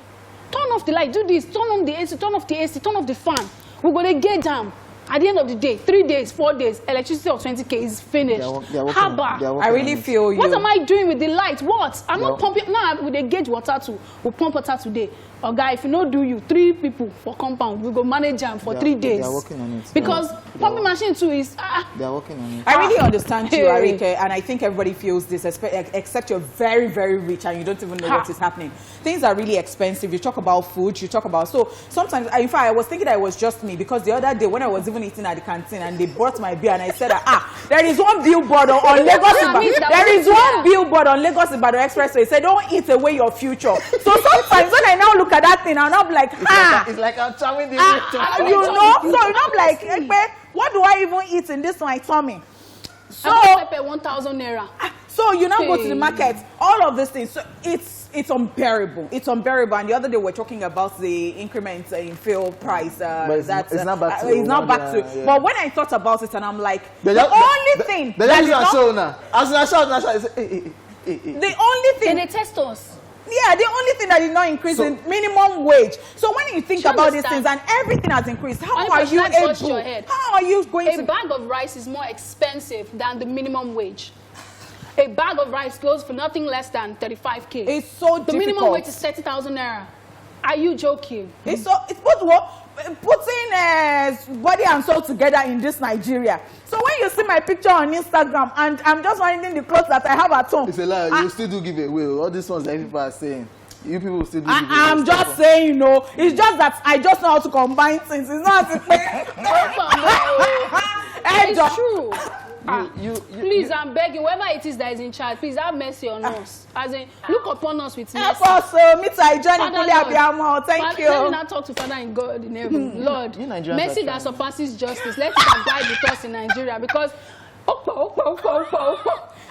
Turn off the light, do this, turn on the AC, turn off the AC, turn off the fan. We're going to get down. At the end of the day, 3 days, 4 days, electricity of 20K is finished. I really feel you. What am I doing with the light? What? I'm not pumping. Now, with the gauge water too. We'll pump water today. Or guy, if you not do you, 3 people for compound, we go manage them for 3 days. They are working on it. Because pumping machine too is... They are working on it. I really understand you, Arike, and I think everybody feels this, except you're very, very rich and you don't even know what is happening. Things are really expensive. You talk about food, you talk about... So sometimes, in fact, I was thinking that it was just me because the other day when I was even eating at the canteen and they brought my beer and I said, there is one billboard on Lagos Ibadan. There is one billboard on Lagos Ibadan Expressway. It said, don't eat away your future. So sometimes when I now look at that thing, I'm not like, it's like I'm charming the you know, so you're not like, what do I even eat in this my tummy? So I pay 1,000 naira. So you now go to the market, all of these things. So it's unbearable. It's unbearable. And the other day we're talking about the increment in fuel price. It's not back to. It's not back to. Yeah. But when I thought about it, and I'm like, the only thing that is not. The only thing they test us. Yeah, the only thing that is not increasing minimum wage. So when you think about these things and everything has increased, how are you able? How are you going to? A bag of rice is more expensive than the minimum wage. A bag of rice goes for nothing less than 35K. It's so difficult. The minimum wage is 30,000 naira. Are you joking? It's putting body and soul together in this Nigeria. So when you see my picture on Instagram and I'm just wearing the clothes that I have at home. It's a lie. You still do give away. All these ones that people are saying. You people still do give away. I'm just saying, you know, it's just that I just know how to combine things. It's not how to pay. It's true. Please, I'm begging, whoever it is that is in charge, please have mercy on us. As in, look upon us with mercy. Thank you. Let me not talk to Father in God in heaven. Lord, mercy that surpasses justice. Let it abide with us in Nigeria because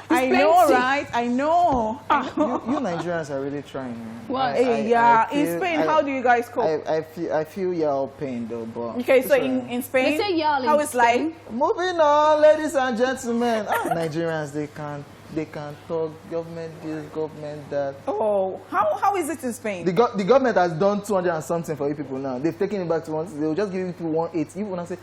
I know, right? I know. You Nigerians are really trying. What? In Spain, how do you guys cope? I feel you're all pain though, but okay. So in Spain, they say how is life? Moving on, ladies and gentlemen. Nigerians, they can talk government this, government that. Oh, how is it in Spain? The government has done 200 and something for you people now. They've taken it back to one. They will just give you people 180. You want to say,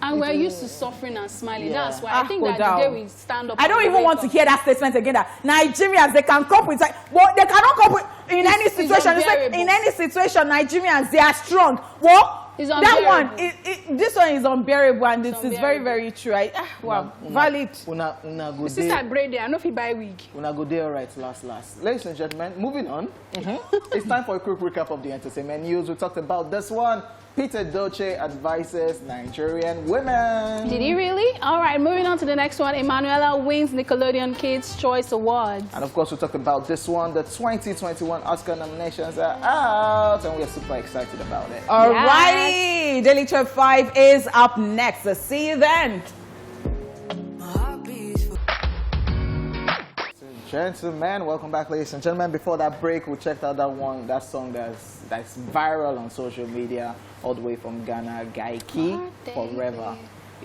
and we're used to suffering and smiling. Yeah. That's why I think that the day we stand up. I don't even want to hear that statement again. That Nigerians they can cope with, but they cannot cope with in any situation. In any situation, Nigerians they are strong. Well. That one, this one is unbearable, and this is very, very true. Wow, valid. Sister Brady, I know if you buy wig. Una go there, right? Last. Ladies and gentlemen, moving on. It's time for a quick recap of the entertainment news. We talked about this one. Peter Doce advises Nigerian women. Did he really? All right, moving on to the next one. Emmanuella wins Nickelodeon Kids' Choice Awards. And of course, we talked about this one. The 2021 Oscar nominations are out, and we're super excited about it. All righty, Daily Trip 5 is up next. So see you then. Gentlemen, welcome back, ladies and gentlemen. Before that break, we checked out that song that's viral on social media, all the way from Ghana, Gaiki, Forever.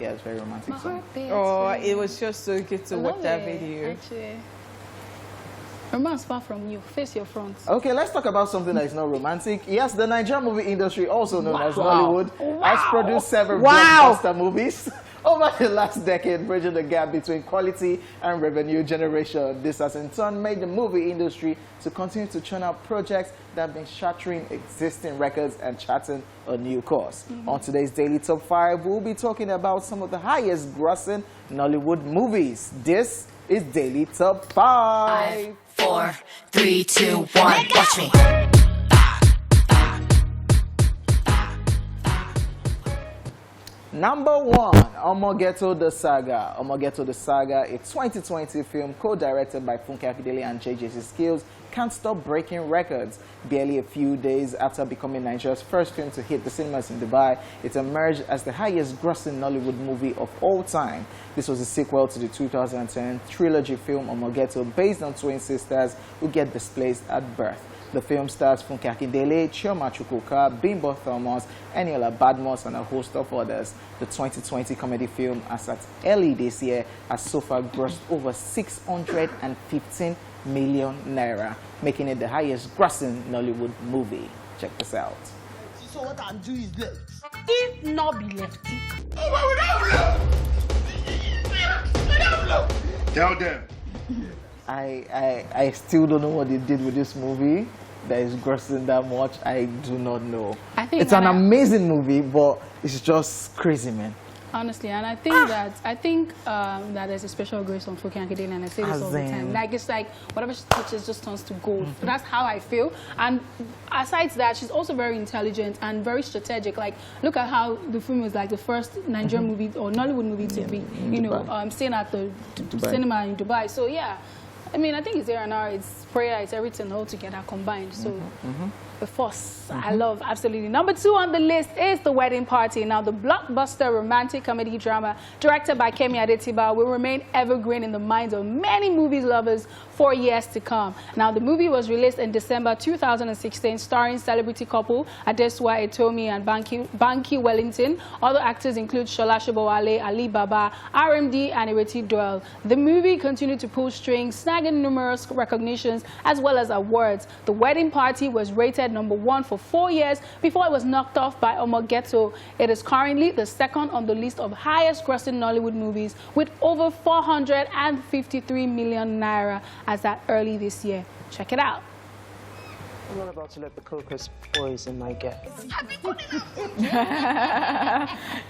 Yeah, it's very romantic song. Oh, it was just so good to watch that video. Actually. Romance far from you. Face your front. Okay, let's talk about something that is not romantic. Yes, the Nigerian movie industry, also known as Nollywood, has produced several blockbuster movies over the last decade, bridging the gap between quality and revenue generation. This has in turn made the movie industry to continue to churn out projects that have been shattering existing records and charting a new course. On today's Daily Top 5, we'll be talking about some of the highest grossing Nollywood movies. This is Daily Top 5. 4, 3, 2, 1, watch me. Number 1, Omogeto the Saga. Omogeto the Saga, a 2020 film co-directed by Funke Akindele and JJC Skills, can't stop breaking records. Barely a few days after becoming Nigeria's first film to hit the cinemas in Dubai, it emerged as the highest grossing Nollywood movie of all time. This was a sequel to the 2010 trilogy film Omogeto, based on twin sisters who get displaced at birth. The film stars Funke Akindele, Chioma Chukwuka, Bimbo Thomas, Emmanuella Badmus, and a host of others. The 2020 comedy film, as at early this year, has so far grossed over 615 million naira, making it the highest grossing Nollywood movie. Check this out. So what I'm doing is left. If not be lefty. Tell them. I still don't know what they did with this movie that is grossing that much. I do not know. I think it's an amazing movie, but it's just crazy, man. Honestly, and I think that there's a special grace on Funke Akindele, and I say this all the time. Like, it's like whatever she touches just turns to gold. That's how I feel. And aside that, she's also very intelligent and very strategic. Like, look at how the film was like the first Nigerian movie or Nollywood movie to be, staying at the cinema in Dubai. So yeah, I mean, I think it's there and now. It's prayer, it's everything all together combined. So. The force. I love, absolutely. Number 2 on the list is The Wedding Party. Now, the blockbuster romantic comedy drama directed by Kemi Adetiba will remain evergreen in the minds of many movie lovers for years to come. Now, the movie was released in December 2016, starring celebrity couple Adesua Etomi and Banky Wellington. Other actors include Shola Shobowale, Ali Baba, RMD, and Ireti Doyle. The movie continued to pull strings, snagging numerous recognitions as well as awards. The Wedding Party was rated number 1 for 4 years before it was knocked off by Omogeto. It is currently the second on the list of highest grossing Nollywood movies with over 453 million naira as at early this year. Check it out. I'm not about to let the crocus poison my guests.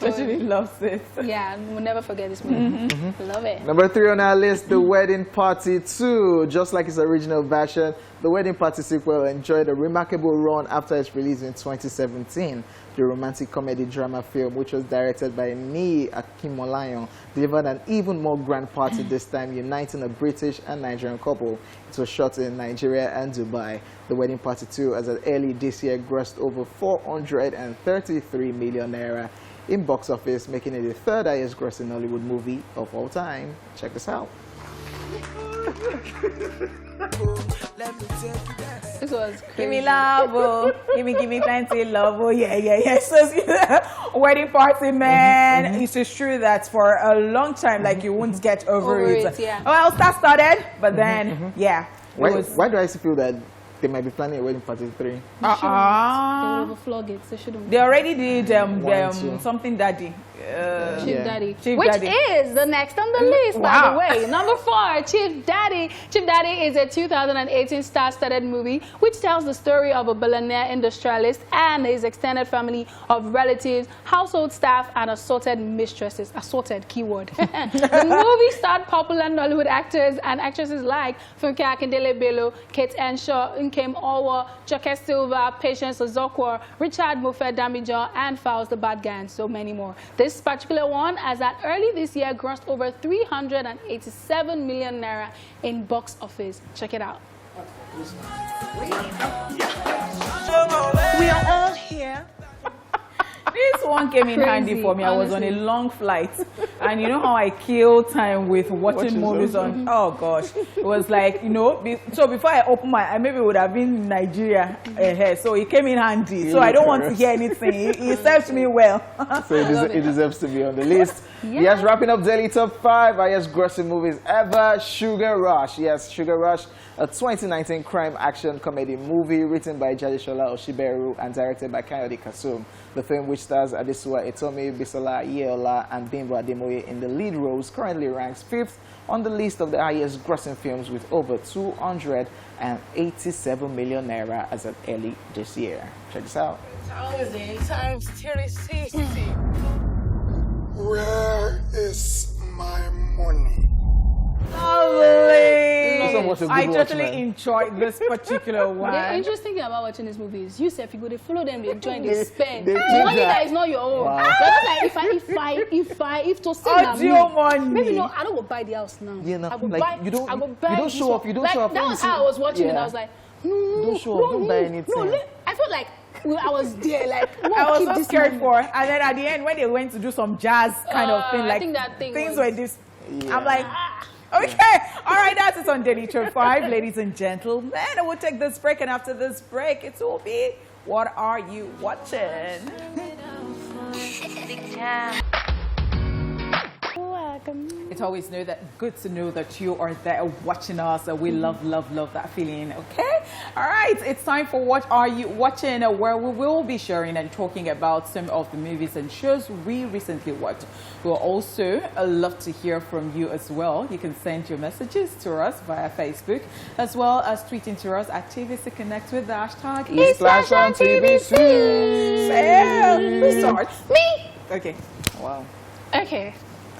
Totally loves it. Yeah, we'll never forget this movie. Love it. Number 3 on our list, The Wedding Party 2. Just like its original version, The Wedding Party sequel enjoyed a remarkable run after its release in 2017. The romantic comedy drama film, which was directed by Niyi Akimolayan, delivered an even more grand party this time, uniting a British and Nigerian couple. It was shot in Nigeria and Dubai. The Wedding Party 2, as of early this year, grossed over 433 million naira in box office, making it the third highest grossing Hollywood movie of all time. Check this out. This was crazy. Give me love, oh. give me plenty love, oh, yeah. So, Wedding Party, man. It's just true that for a long time, like, you won't get over it. Yeah. Well, that started, but then, yeah. Why do I feel that they might be planning a Wedding Party 3? They would overflog it. They shouldn't. They already did something daddy. Chief Daddy. Chief Which Daddy. is the next on the list, by the way. Number 4, Chief Daddy. Chief Daddy is a 2018 star-studded movie which tells the story of a billionaire industrialist and his extended family of relatives, household staff, and assorted mistresses. Assorted, keyword. The movie starred popular Nollywood actors and actresses like Funke Akindele Bello, Kate Enshaw, Nkem Owo, Joke Silva, Patience Ozokwo, Richard Mofe Damijo, and Fowles the Bad Guy, and so many more. This particular one, as at early this year, grossed over 387 million naira in box office. Check it out. We are all here. This one came in handy for me. I was on a long flight And you know how I kill time with watching movies on, oh gosh. It was like, you know, so before I open I maybe would have been in Nigeria ahead. So it came in handy. So I don't want to hear anything. He served me well. So it deserves to be on the list. Yes, wrapping up Daily Top 5, highest grossing movies ever, Sugar Rush. Yes, Sugar Rush, a 2019 crime action comedy movie written by Jadeshola Oshiberu and directed by Kayode Kasum. The film, which stars Adesua Etomi, Bisola Yeola, and Bimbo Ademoye in the lead roles, currently ranks 5th on the list of the highest grossing films with over 287 million naira as of early this year. Check this out. Times 360. Where is my money? Lovely. I totally enjoyed this particular one. The interesting thing about watching this movie is you say if you go to follow them, they join, they spend. Money that is not your own. Wow. Like if to say money. Maybe no, I don't go buy the house now. Yeah, no, I go like, buy. you don't show up. You don't like, show up. That was how I was watching it. I was like, no, don't show up. Don't buy anything. No, I felt like I was there, like I was so scared for. And then at the end, when they went to do some jazz kind of thing, like I think that things were this. Yeah. I'm like, okay, all right, that's it on Daily Top 5, ladies and gentlemen. And we'll take this break, and after this break, it will be What Are You Watching? It's always good to know that you are there watching us. We love that feeling. Okay, all right, it's time for What Are You Watching, where we will be sharing and talking about some of the movies and shows we recently watched. We'll also love to hear from you as well. You can send your messages to us via Facebook, as well as tweeting to us at TVC Connect with the hashtag ESplash on TVC. Who starts? Me. Okay. Wow. Okay.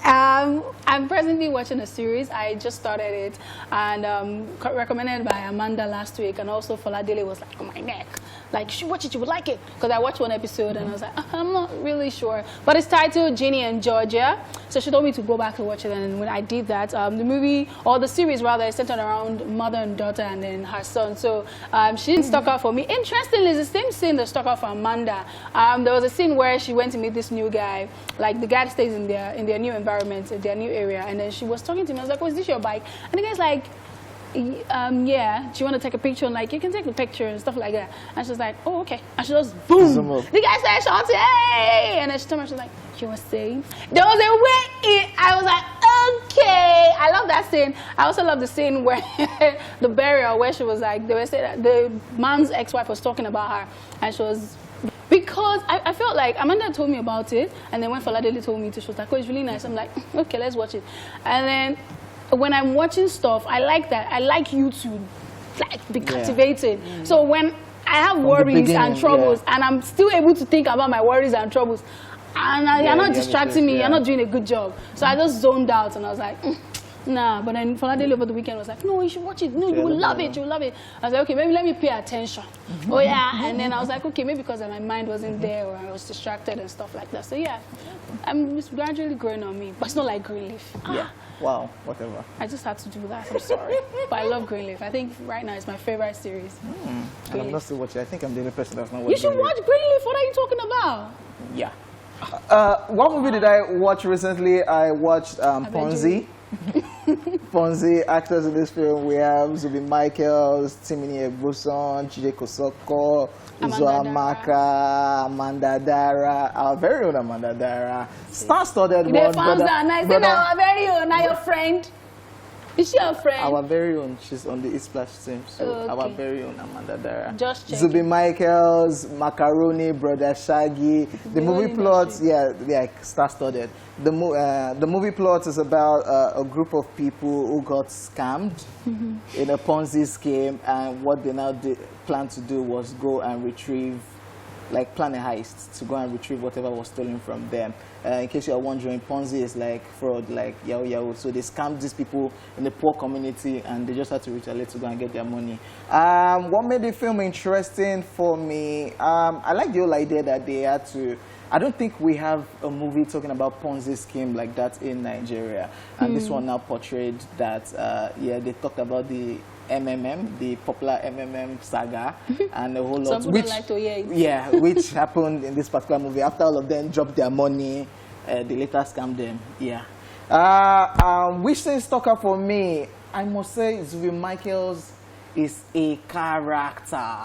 I'm presently watching a series. I just started it, and recommended by Amanda last week, and also Foladele was like on my neck, like, you should watch it, you would like it, because I watched one episode and I was like, I'm not really sure, but it's titled Ginny and Georgia, so she told me to go back to watch it, and when I did that, the movie, or the series rather, is centered around mother and daughter and then her son, so she didn't stock out for me. Interestingly, it's the same scene that stuck out for Amanda. There was a scene where she went to meet this new guy, like the guy stays in their new environment, in their new area, and then she was talking to me. I was like, oh, is this your bike? And the guy's like, yeah, do you want to take a picture? And like, you can take the picture and stuff like that. And she's like, oh, okay. And she just, boom. The guy started shouting, hey! And then she told me, she was like, you were saying? There was a way in. I was like, okay. I love that scene. I also love the scene where the burial, where she was like, they were saying that the man's ex-wife was talking about her, and she was, because I felt like Amanda told me about it, and then when Foladele told me to, she was like, oh, it's really nice. I'm like, okay, let's watch it. And then when I'm watching stuff, I like that. I like you to like be captivated. So when I have worries and troubles, and I'm still able to think about my worries and troubles, and you're not distracting me, you're not doing a good job. So I just zoned out, and I was like, nah. But then Foladele over the weekend was like, no, you should watch it. No, you will love it. You will love it. I was like, okay, maybe let me pay attention. Oh yeah. And then I was like, okay, maybe because my mind wasn't there, or I was distracted and stuff like that. So yeah, it's gradually growing on me, but it's not like Greenleaf. Yeah. Wow. Whatever. I just had to do that. I'm sorry, but I love Greenleaf. I think right now it's my favorite series. And I'm not still watching. I think I'm the only person that's not watching. You should watch Greenleaf. What are you talking about? Yeah. What movie did I watch recently? I watched Ponzi. Ponzi. Actors in this film, we have Zubi Michaels, Timini Ebuson, Chide Kosoko, Uzoamaka, Amanda Dara, our very own Amanda Dara. Star-studded one. Our very own, now your friend. Is she your friend? Our very own. She's on the ESplash team. So our very own Amanda Dara. Just check. Zubi Michaels, Macaroni, Brother Shaggy. The movie plot, star-studded. The movie plot is about a group of people who got scammed in a Ponzi scheme, and what they now plan to do was go and retrieve, like plan a heist to go and retrieve whatever was stolen from them. In case you are wondering, Ponzi is like fraud, like yahoo. So they scammed these people in the poor community, and they just had to retaliate to go and get their money. What made the film interesting for me? I like the whole idea that they had to. I don't think we have a movie talking about Ponzi scheme like that in Nigeria, and this one now portrayed that. They talked about the MMM, the popular MMM saga, and a whole lot. Some people like to hear it. Which happened in this particular movie. After all of them dropped their money, they later scammed them. Yeah. Which thing stuck out for me? I must say, Zubi Michaels is a character.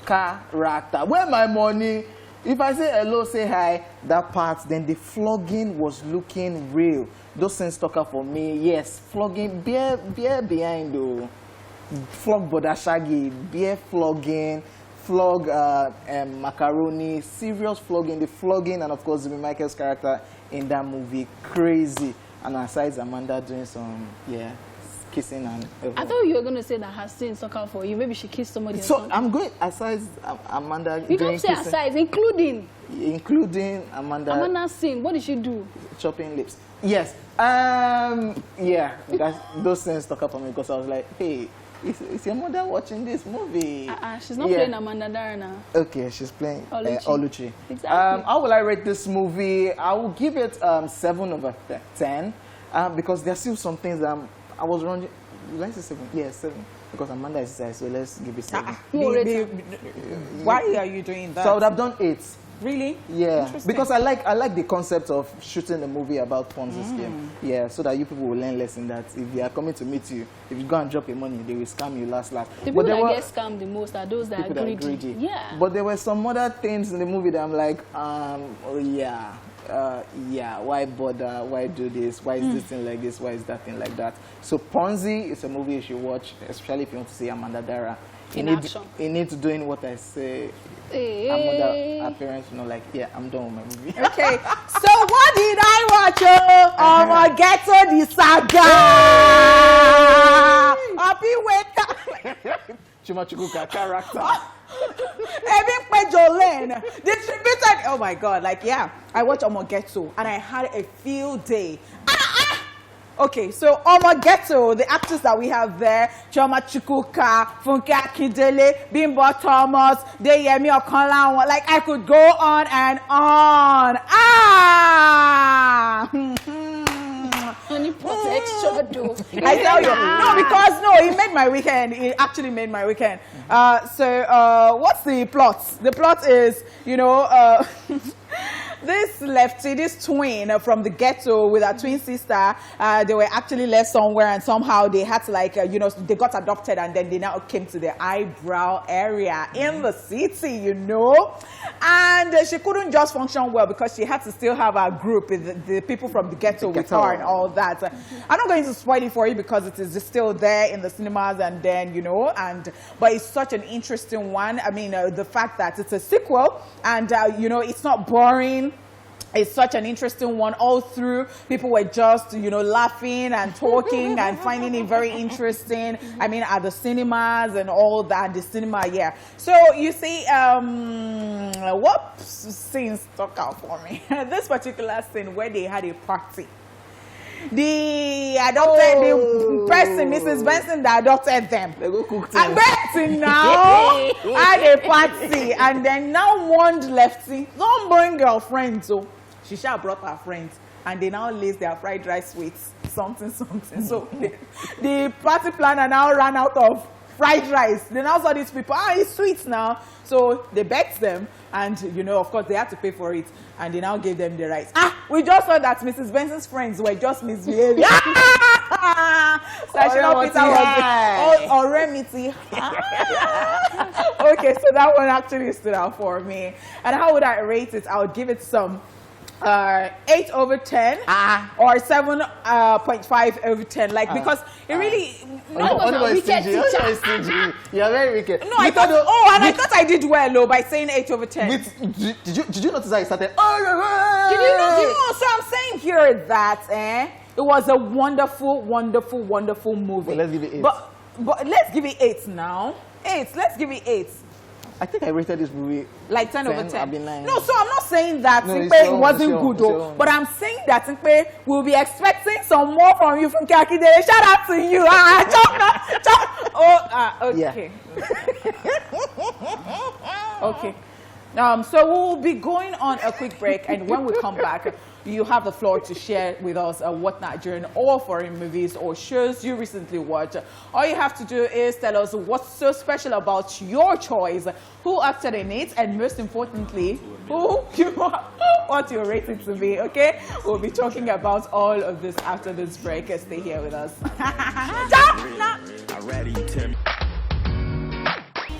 Where my money? If I say hello, say hi, that part, then the flogging was looking real. Those things stuck out for me. Yes, flogging, beer behind though. Flog Boda Shaggy, beer flogging, flog macaroni, serious flogging, the flogging, and of course Zubi Michaels' character in that movie, crazy. And aside Amanda doing some, kissing and everything. I thought you were going to say that her scene stuck out for you. Maybe she kissed somebody. So I'm going aside Amanda. You don't say kissing. Aside, including Amanda. Amanda's scene. What did she do? Chopping lips. Yes. Those things stuck out for me because I was like, hey, is your mother watching this movie? She's not playing Amanda Darana. Okay, she's playing Oluchi. Exactly. How will I rate this movie? I will give it 7/10 because there are still some things that I was wondering. Let's say 7. Yeah, 7. Because Amanda is 6, so let's give it 7. Why are you doing that? So I would have done 8. Really? Yeah, because I like the concept of shooting a movie about Ponzi scheme. Yeah, so that you people will learn lesson that if they are coming to meet you, if you go and drop your money, they will scam you last. The people that get scammed the most are those that are greedy. Yeah. But there were some other things in the movie that I'm like, why bother? Why do this? Why is this thing like this? Why is that thing like that? So Ponzi is a movie you should watch, especially if you want to see Amanda Dara. In action. You need to doing what I say. Hey. Her parents, like, I'm done with my movie. Okay, so what did I watch? Ghetto the Saga. Happy wake up. Chumachukuka character. Jolene distributed. Oh my God! I watched Ghetto and I had a field day. Okay, so Ghetto, the actors that we have there, Chioma Chukwuka, Funke Akindele, Bimbo Thomas, Deyemi Okanlawo, I could go on and on. Honey protection, though. I tell you, it made my weekend. It actually made my weekend. So what's the plot? The plot is, this lefty, this twin from the ghetto with her twin sister, they were actually left somewhere and somehow they had to they got adopted and then they now came to the eyebrow area in the city, And she couldn't just function well because she had to still have her group, the people from the ghetto with her and all that. I'm not going to spoil it for you because it is still there in the cinemas and then, but it's such an interesting one. I mean, the fact that it's a sequel and, it's not boring. It's such an interesting one all through. People were just, laughing and talking and finding it very interesting. I mean, at the cinemas and all that, the cinema, So, you see, what scene stuck out for me? This particular scene where they had a party. The person, Mrs. Benson, that adopted them. They go cook and Benson now had a party and then now warned Lefty, don't bring your friends. So she shall brought her friends and they now lace their fried rice with something. So the party planner now ran out of fried rice. They now saw these people, it's sweet now. So they begged them and, of course, they had to pay for it. And they now gave them the rice. We just saw that Mrs. Benson's friends were just misbehaving. Okay, so that one actually stood out for me. And how would I rate it? I would give it some 8/10 or 7.5/10, because it really. You're very wicked. No, I thought I did well by saying 8/10. Did you notice that I started? Did you know? So I'm saying here that it was a wonderful, wonderful, wonderful movie. Well, let's give it 8. But let's give it 8 now. 8. Let's give it 8. I think I rated this movie 10/10. No, so I'm not saying that it wasn't good, though. But I'm saying that we'll be expecting some more from you from Kakide. Shout out to you. Okay. Okay. So we'll be going on a quick break, and when we come back, you have the floor to share with us what Nigerian or foreign movies or shows you recently watched. All you have to do is tell us what's so special about your choice, who acted in it, and most importantly, what you rate it to be, okay? We'll be talking about all of this after this break. Stay here with us.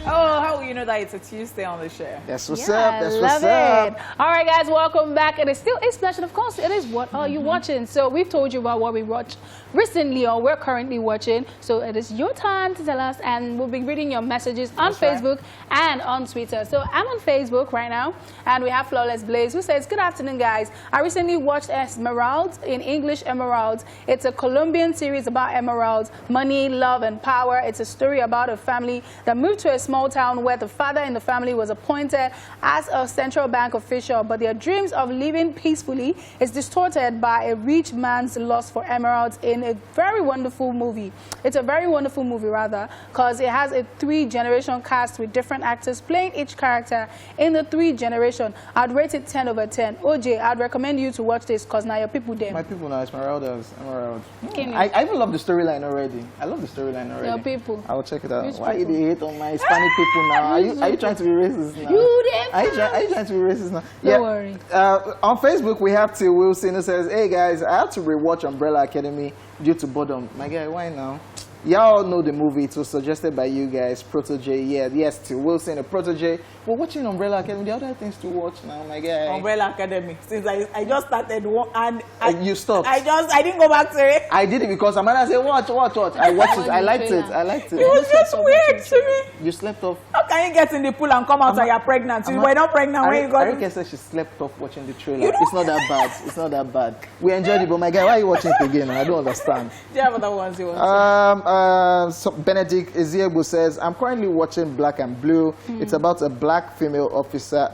Oh, how will you know that it's a Tuesday on the show? That's what's up. That's what's love up. it. All right, guys, welcome back. And it's still ESplash, and of course, it is What Are You Watching? So we've told you about what we watched recently or we're currently watching. So it is your time to tell us, and we'll be reading your messages on Facebook and on Twitter. So I'm on Facebook right now, and we have Flawless Blaze, who says, good afternoon, guys. I recently watched Emeralds, in English Emeralds. It's a Colombian series about emeralds, money, love, and power. It's a story about a family that moved to a small town where the father in the family was appointed as a central bank official, but their dreams of living peacefully is distorted by a rich man's lust for emeralds in a very wonderful movie. It's a very wonderful movie, rather, because it has a 3-generation cast with different actors playing each character in the 3-generation. I'd rate it 10 over 10. OJ, I'd recommend you to watch this because now your people there. My people now, Esmeraldas, Emerald. I even love the storyline already. I love the storyline already. Your people. I will check it out. Which Why people? you hate on my Spanish people now? Are you trying to be racist now? Are you trying to be racist now? Don't worry. On Facebook, we have Till Wilson who says, hey guys, I have to rewatch Umbrella Academy due to boredom. My guy, why now? Y'all know the movie. It was suggested by you guys. Protege, yes, Till Wilson, a protege. We're watching Umbrella Academy. There are other things to watch now, my guy. Umbrella Academy. Since I just started one, and you stopped. I didn't go back to it. I did it because Amanda said, watch. I watched it. I liked it. It was just weird to me. You slept off. How can you get in the pool and come out and you're pregnant? You were not pregnant when you got it. Arike said she slept off watching the trailer. It's not that bad. It's not that bad. We enjoyed it, but my guy, why are you watching it again? I don't understand. Do you have other ones you want So Benedict Eziegbu says, I'm currently watching Black and Blue. It's about a black female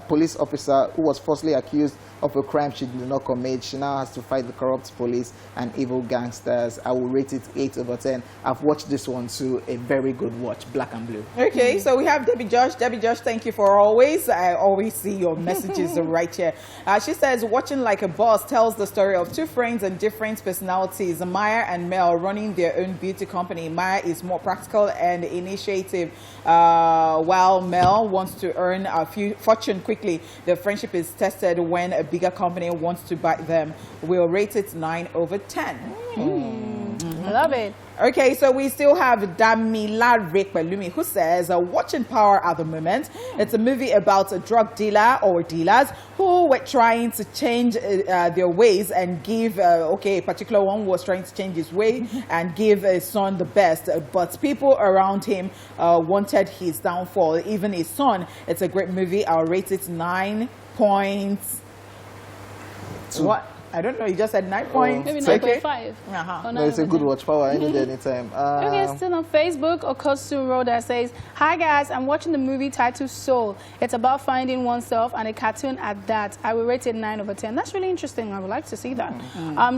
police officer who was falsely accused of a crime she did not commit. She now has to fight the corrupt police and evil gangsters. I will rate it 8 over 10. I've watched this one too. A very good watch, Black and Blue. Okay, so we have Debbie Josh. Debbie Josh, thank you for always. I always see your messages right here. She says, watching Like a Boss tells the story of 2 friends and different personalities, Maya and Mel, running their own beauty company. Maya is more practical and initiative, while Mel wants to earn a fortune quickly. Their friendship is tested when a bigger company wants to buy them. We'll rate it 9 over 10. Love it. Okay, so we still have Damila Rekpelumi, who says, watching Power at the moment. It's a movie about a drug dealer or dealers who were trying to change their ways and give, a particular one was trying to change his way and give his son the best, but people around him wanted his downfall, even his son. It's a great movie. I'll rate it 9 points. What? I don't know. You just said 9 points. Maybe 9.5. No, it's a good watch. Power anytime. Okay, still on Facebook, Okosu Roda says, hi guys, I'm watching the movie titled Soul. It's about finding oneself and a cartoon at that. I will rate it 9 over 10. That's really interesting. I would like to see that.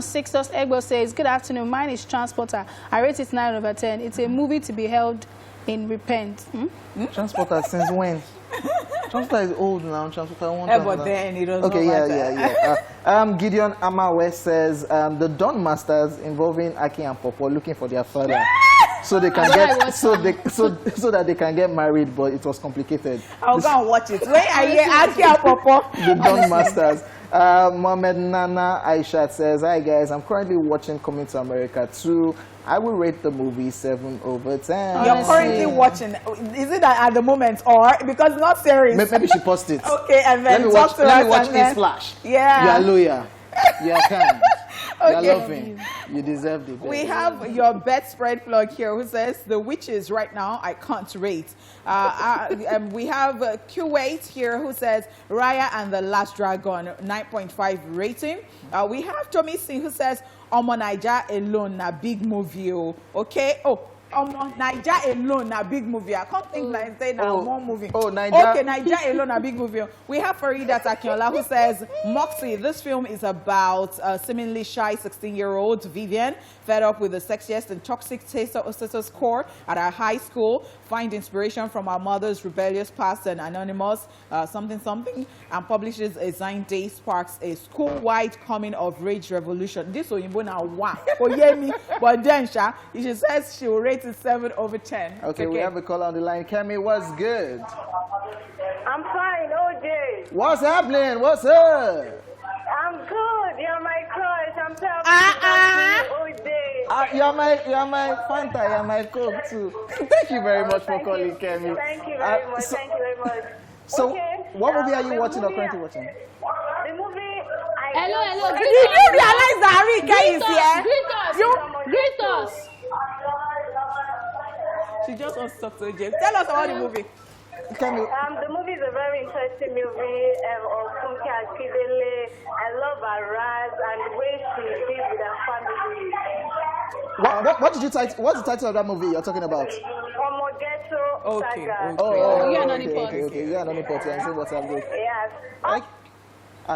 Sixtus Egbo says, good afternoon. Mine is Transporter. I rate it 9 over 10. It's a movie to be held in repent. Transporter since when? Transporter is old now. Transporter one. But then it doesn't yeah. Gideon Amawe says the Dawn Masters involving Aki and Popo looking for their father, so they can get so that they can get married, but it was complicated. I'll go and watch it. Where are you, Aki and Popo? The Dawn Masters. Mohamed Nana Aisha says, hi guys, I'm currently watching Coming to America 2. I will rate the movie 7 over 10. You're currently watching. Is it at the moment or because not series? Maybe she posted it. Okay, and then let me watch ESplash. Yeah. You are loyal. You are kind. Okay. You are loving. You deserve it. We have your bedspread plug here who says the witches right now I can't rate. We have Kuwait here who says Raya and the Last Dragon 9.5 rating. We have Tommy Singh who says Omo Naija alone na big movie. Okay. Oh, Naija alone, a big movie. I can't think like say now one movie. Oh, Naija. Okay, Naija alone, a big movie. We have Farida Takinola who says, Moxie, this film is about a seemingly shy 16-year-old Vivian, fed up with the sexiest and toxic status quo at our high school, find inspiration from our mother's rebellious past and anonymous something, and publishes a 9-day sparks a school-wide coming-of-age revolution. This Oyinbo now one. But then, she says she will rate it 7 over 10. Okay, we have a caller on the line. Kemi, what's good? I'm fine, OJ. What's happening? What's up? I'm good. You're my crush. I'm so happy OJ. You're my Fanta. You're my Coke too. Thank you very much for calling, Kemi. Thank you very much. Thank you very much. So, okay. What movie are you watching or currently watching? The movie. Hello. Did you realize that Harika is here? Greet us. She just wants to talk to James. Tell us about the movie. The movie is a very interesting movie of Funke Akindele. I love her rise and the way she lives with her family. What did you title? What's the title of that movie you're talking about? Omogeto Saga. Oh, you're okay. You're an honeypot. I say what's up, good. Yes.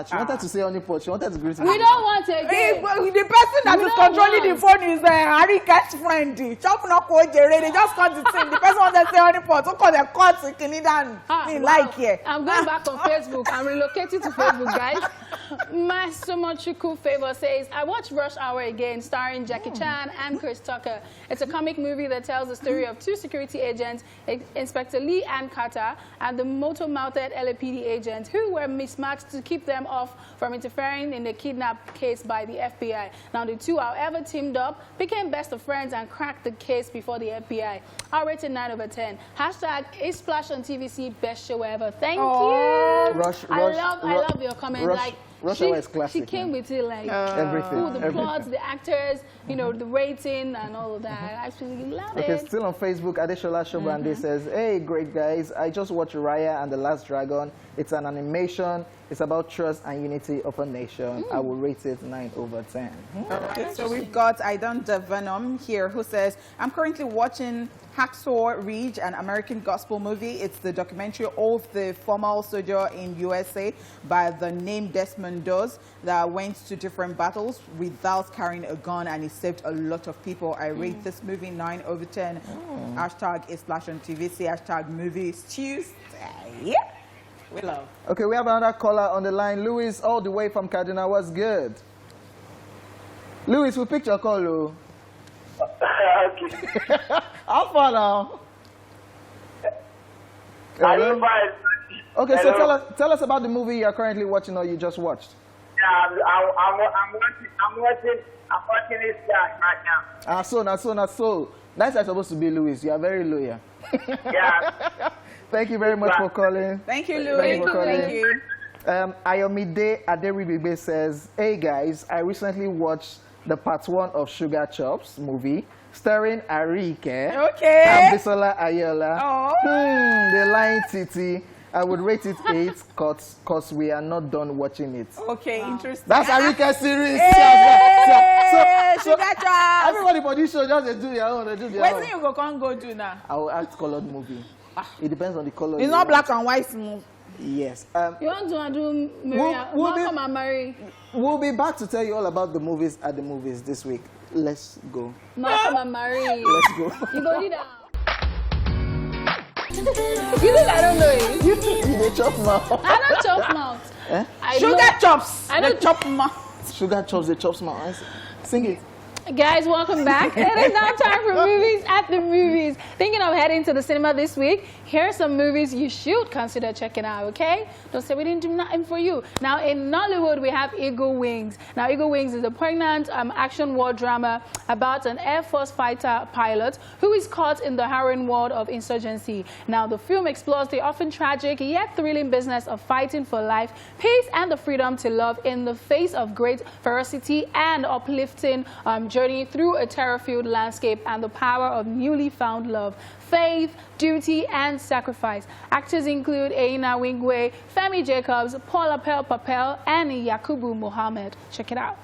She wanted to say honeypot. She wanted to greet me. We don't want to again. The person that is controlling the phone is Harika's friend. Chop knock Ojere. They just cut the thing. The person wanted to say honeypot. So cause they cut the Kinidan. Like here. I'm going back on Facebook. I'm relocating to Facebook, guys. My Somochuku Favor says, I watched Rush Hour again, starring Jackie Chan and Chris Tucker. It's a comic movie that tells the story of 2 security agents, Inspector Lee and Carter, and the motor-mouthed LAPD agents who were mismatched to keep them off from interfering in the kidnap case by the FBI. Now, the two, however, teamed up, became best of friends, and cracked the case before the FBI. I rated 9 over 10. Hashtag ESplash on TVC, best show ever. Thank you. I love your comment. She came with it like everything. The plots, the actors, you know, the rating and all of that. I absolutely love it. Okay, still on Facebook, Adeshola Shobande says, hey, great guys, I just watched Raya and the Last Dragon. It's an animation. It's about trust and unity of a nation. I will rate it 9 over 10. Okay, so we've got Aidan Devenom here who says, I'm currently watching Hacksaw Ridge, an American gospel movie. It's the documentary of the former soldier in USA by the name Desmond Doss that went to different battles without carrying a gun, and he saved a lot of people. I rate this movie 9 over 10. Hashtag ESplash on TVC. Hashtag Movies Tuesday. We love. Okay, we have another caller on the line. Louis, all the way from Kaduna. What's good? Louis, we picked your call, Lou. Okay. How far now? I'm fine. Okay, so tell us about the movie you're currently watching or you just watched. Yeah, I'm watching ESplash right now. So. That's supposed to be Louis. You are very loyal. Yeah. Thank you very much for calling. Thank you, Louis. Thank you. Ayomide Aderibigbe says, hey guys, I recently watched the part 1 of Sugar Chops movie starring Arike and Bisola Ayola. The Lying Titi. I would rate it 8 because we are not done watching it. Okay, interesting. That's Arike's series. Sugar Chops. Everybody for this show just do their own. Where you go do now? I will act colored movie. It depends on the color. It's not black and white movie. Yes. You want to do Malcolm and Mary? We'll be back to tell you all about the movies at the movies this week. Let's go. Malcolm and Mary. Let's go. You go do that. You think I don't know it? You dey chop mouth. I don't chop mouth. Sugar chops. I don't chop mouth. Sugar chops, they chop mouth. Sing it. Guys, welcome back. It is now time for movies at the movies. Thinking of heading to the cinema this week? Here are some movies you should consider checking out, okay? Don't say we didn't do nothing for you. Now, in Nollywood, we have Eagle Wings. Now, Eagle Wings is a poignant action war drama about an Air Force fighter pilot who is caught in the harrowing world of insurgency. Now, the film explores the often tragic yet thrilling business of fighting for life, peace, and the freedom to love in the face of great ferocity and uplifting journey through a terror-filled landscape and the power of newly found love, faith, duty, and sacrifice. Actors include Eina Wingwe, Femi Jacobs, Paula Papel, and Yakubu Mohammed. Check it out.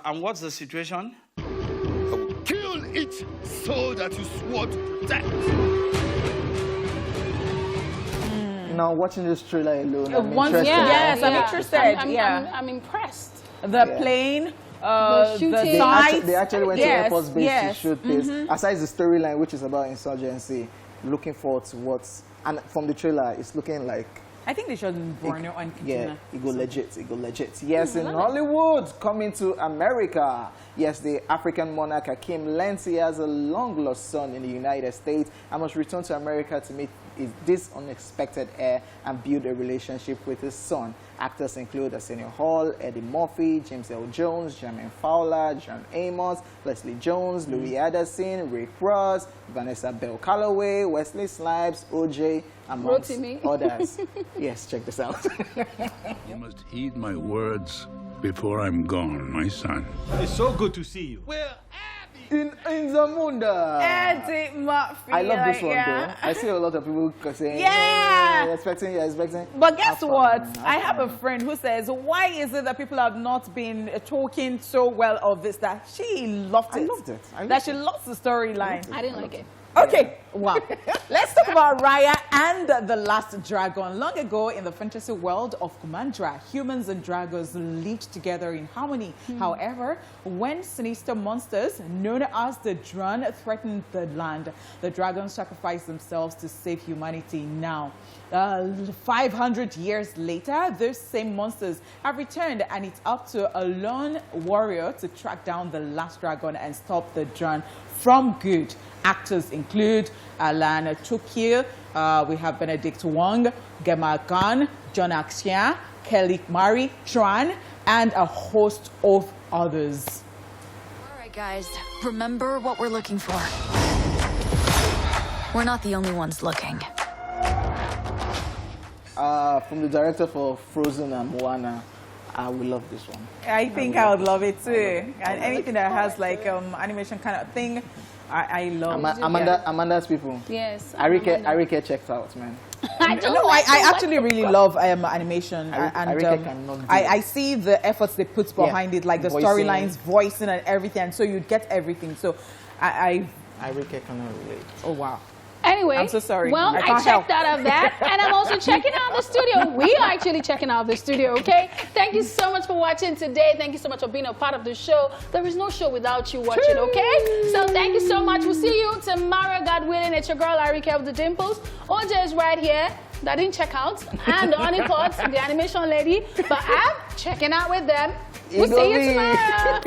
And what's the situation? it so that you swore to protect. Now, watching this trailer alone, I'm interested. Yes, I'm interested. I'm impressed. The plane, shooting. They actually went to Air Force Base to shoot this. Aside the storyline, which is about insurgency, looking forward to what's... And from the trailer, it's looking like... I think they showed Borneo on Katina. Yeah, it go legit. Yes, in Hollywood, coming to America. Yes, the African monarch Hakeem Lenty has a long-lost son in the United States and must return to America to meet this unexpected heir and build a relationship with his son. Actors include Arsenio Hall, Eddie Murphy, James L. Jones, Jermaine Fowler, John Amos, Leslie Jones, Louis Anderson, Rick Ross, Vanessa Bell Calloway, Wesley Snipes, OJ, amongst others. Yes, check this out. You must heed my words before I'm gone, my son. It's so good to see you. In Zamunda. Eddie Murphy. I love this one, though. I see a lot of people saying, you're expecting. But guess what? I have a friend who says, why is it that people have not been talking so well of this, that she loved it? I loved it. That she loves the storyline. I didn't like it. Okay, wow. Let's talk about Raya and the Last Dragon. Long ago in the fantasy world of Kumandra, humans and dragons lived together in harmony. However, when sinister monsters known as the Dran threatened the land, the dragons sacrificed themselves to save humanity. Now, 500 years later, those same monsters have returned, and it's up to a lone warrior to track down the Last Dragon and stop the Dran from good. Actors include Alan Tuki, we have Benedict Wong, Gemma Gunn, John Axian, Kelly Mari, Tran, and a host of others. All right, guys, remember what we're looking for. We're not the only ones looking. From the director for Frozen and Moana, I would love this one. I think I would love it too. And anything that has like animation kind of thing, I love. Amanda's people. Yes. Arike checked out, man. I actually really love animation, I see the efforts they put behind it, like the storylines, voicing, and everything, and so you get everything. So Arike cannot relate. Oh wow. Anyway, I'm so sorry. Well, I checked out of that, and I'm also checking out the studio. We are actually checking out the studio, okay? Thank you so much for watching today. Thank you so much for being a part of the show. There is no show without you watching, okay? So thank you so much. We'll see you tomorrow, God willing. It's your girl, Arike of the Dimples. OJ is right here. That didn't check out. And the Honey Pots, the animation lady. But I'm checking out with them. We'll see you tomorrow.